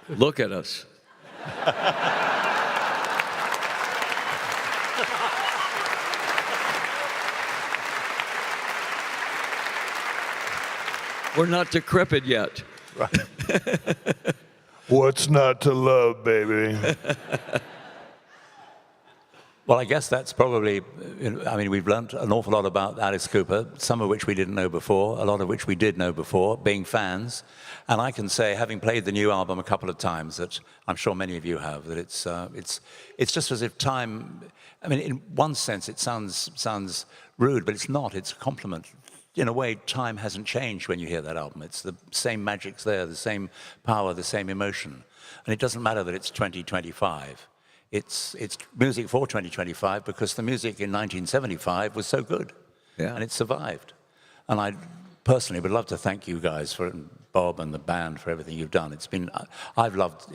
look at us. We're not decrepit yet. What's not to love, baby? Well, I guess that's probably, we've learned an awful lot about Alice Cooper, some of which we didn't know before, a lot of which we did know before, being fans. And I can say, having played the new album a couple of times, that I'm sure many of you have, that it's just as if time, in one sense it sounds rude, but it's not, it's a compliment. In a way, time hasn't changed when you hear that album. It's the same magic's there, the same power, the same emotion. And it doesn't matter that it's 2025. It's music for 2025 because the music in 1975 was so good, and it survived. And I personally would love to thank you guys for Bob and the band for everything you've done. I've loved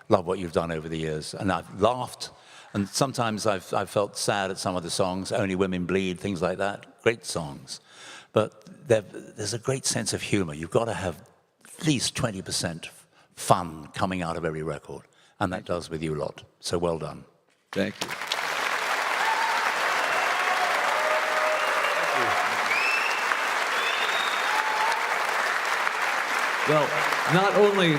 what you've done over the years, and I've laughed, and sometimes I've felt sad at some of the songs. Only Women Bleed, things like that. Great songs, but there's a great sense of humor. You've got to have at least 20% fun coming out of every record. And that does with you lot. So well done. Thank you. Well, not only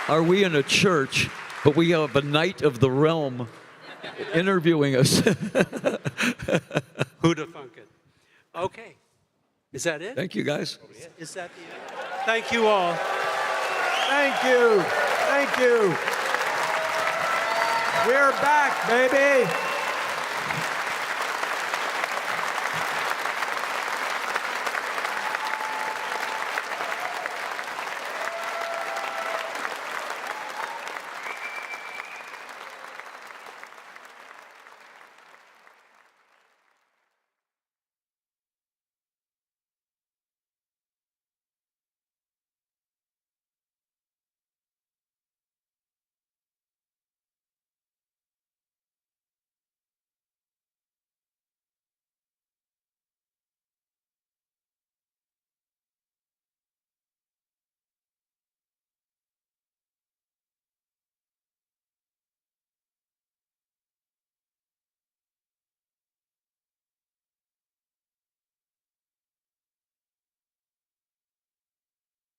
are we in a church, but we have a knight of the realm interviewing us. Who'd have thunk it? Okay. Is that it? Thank you, guys. Is that the end? Thank you all. Thank you. Thank you. We're back, baby.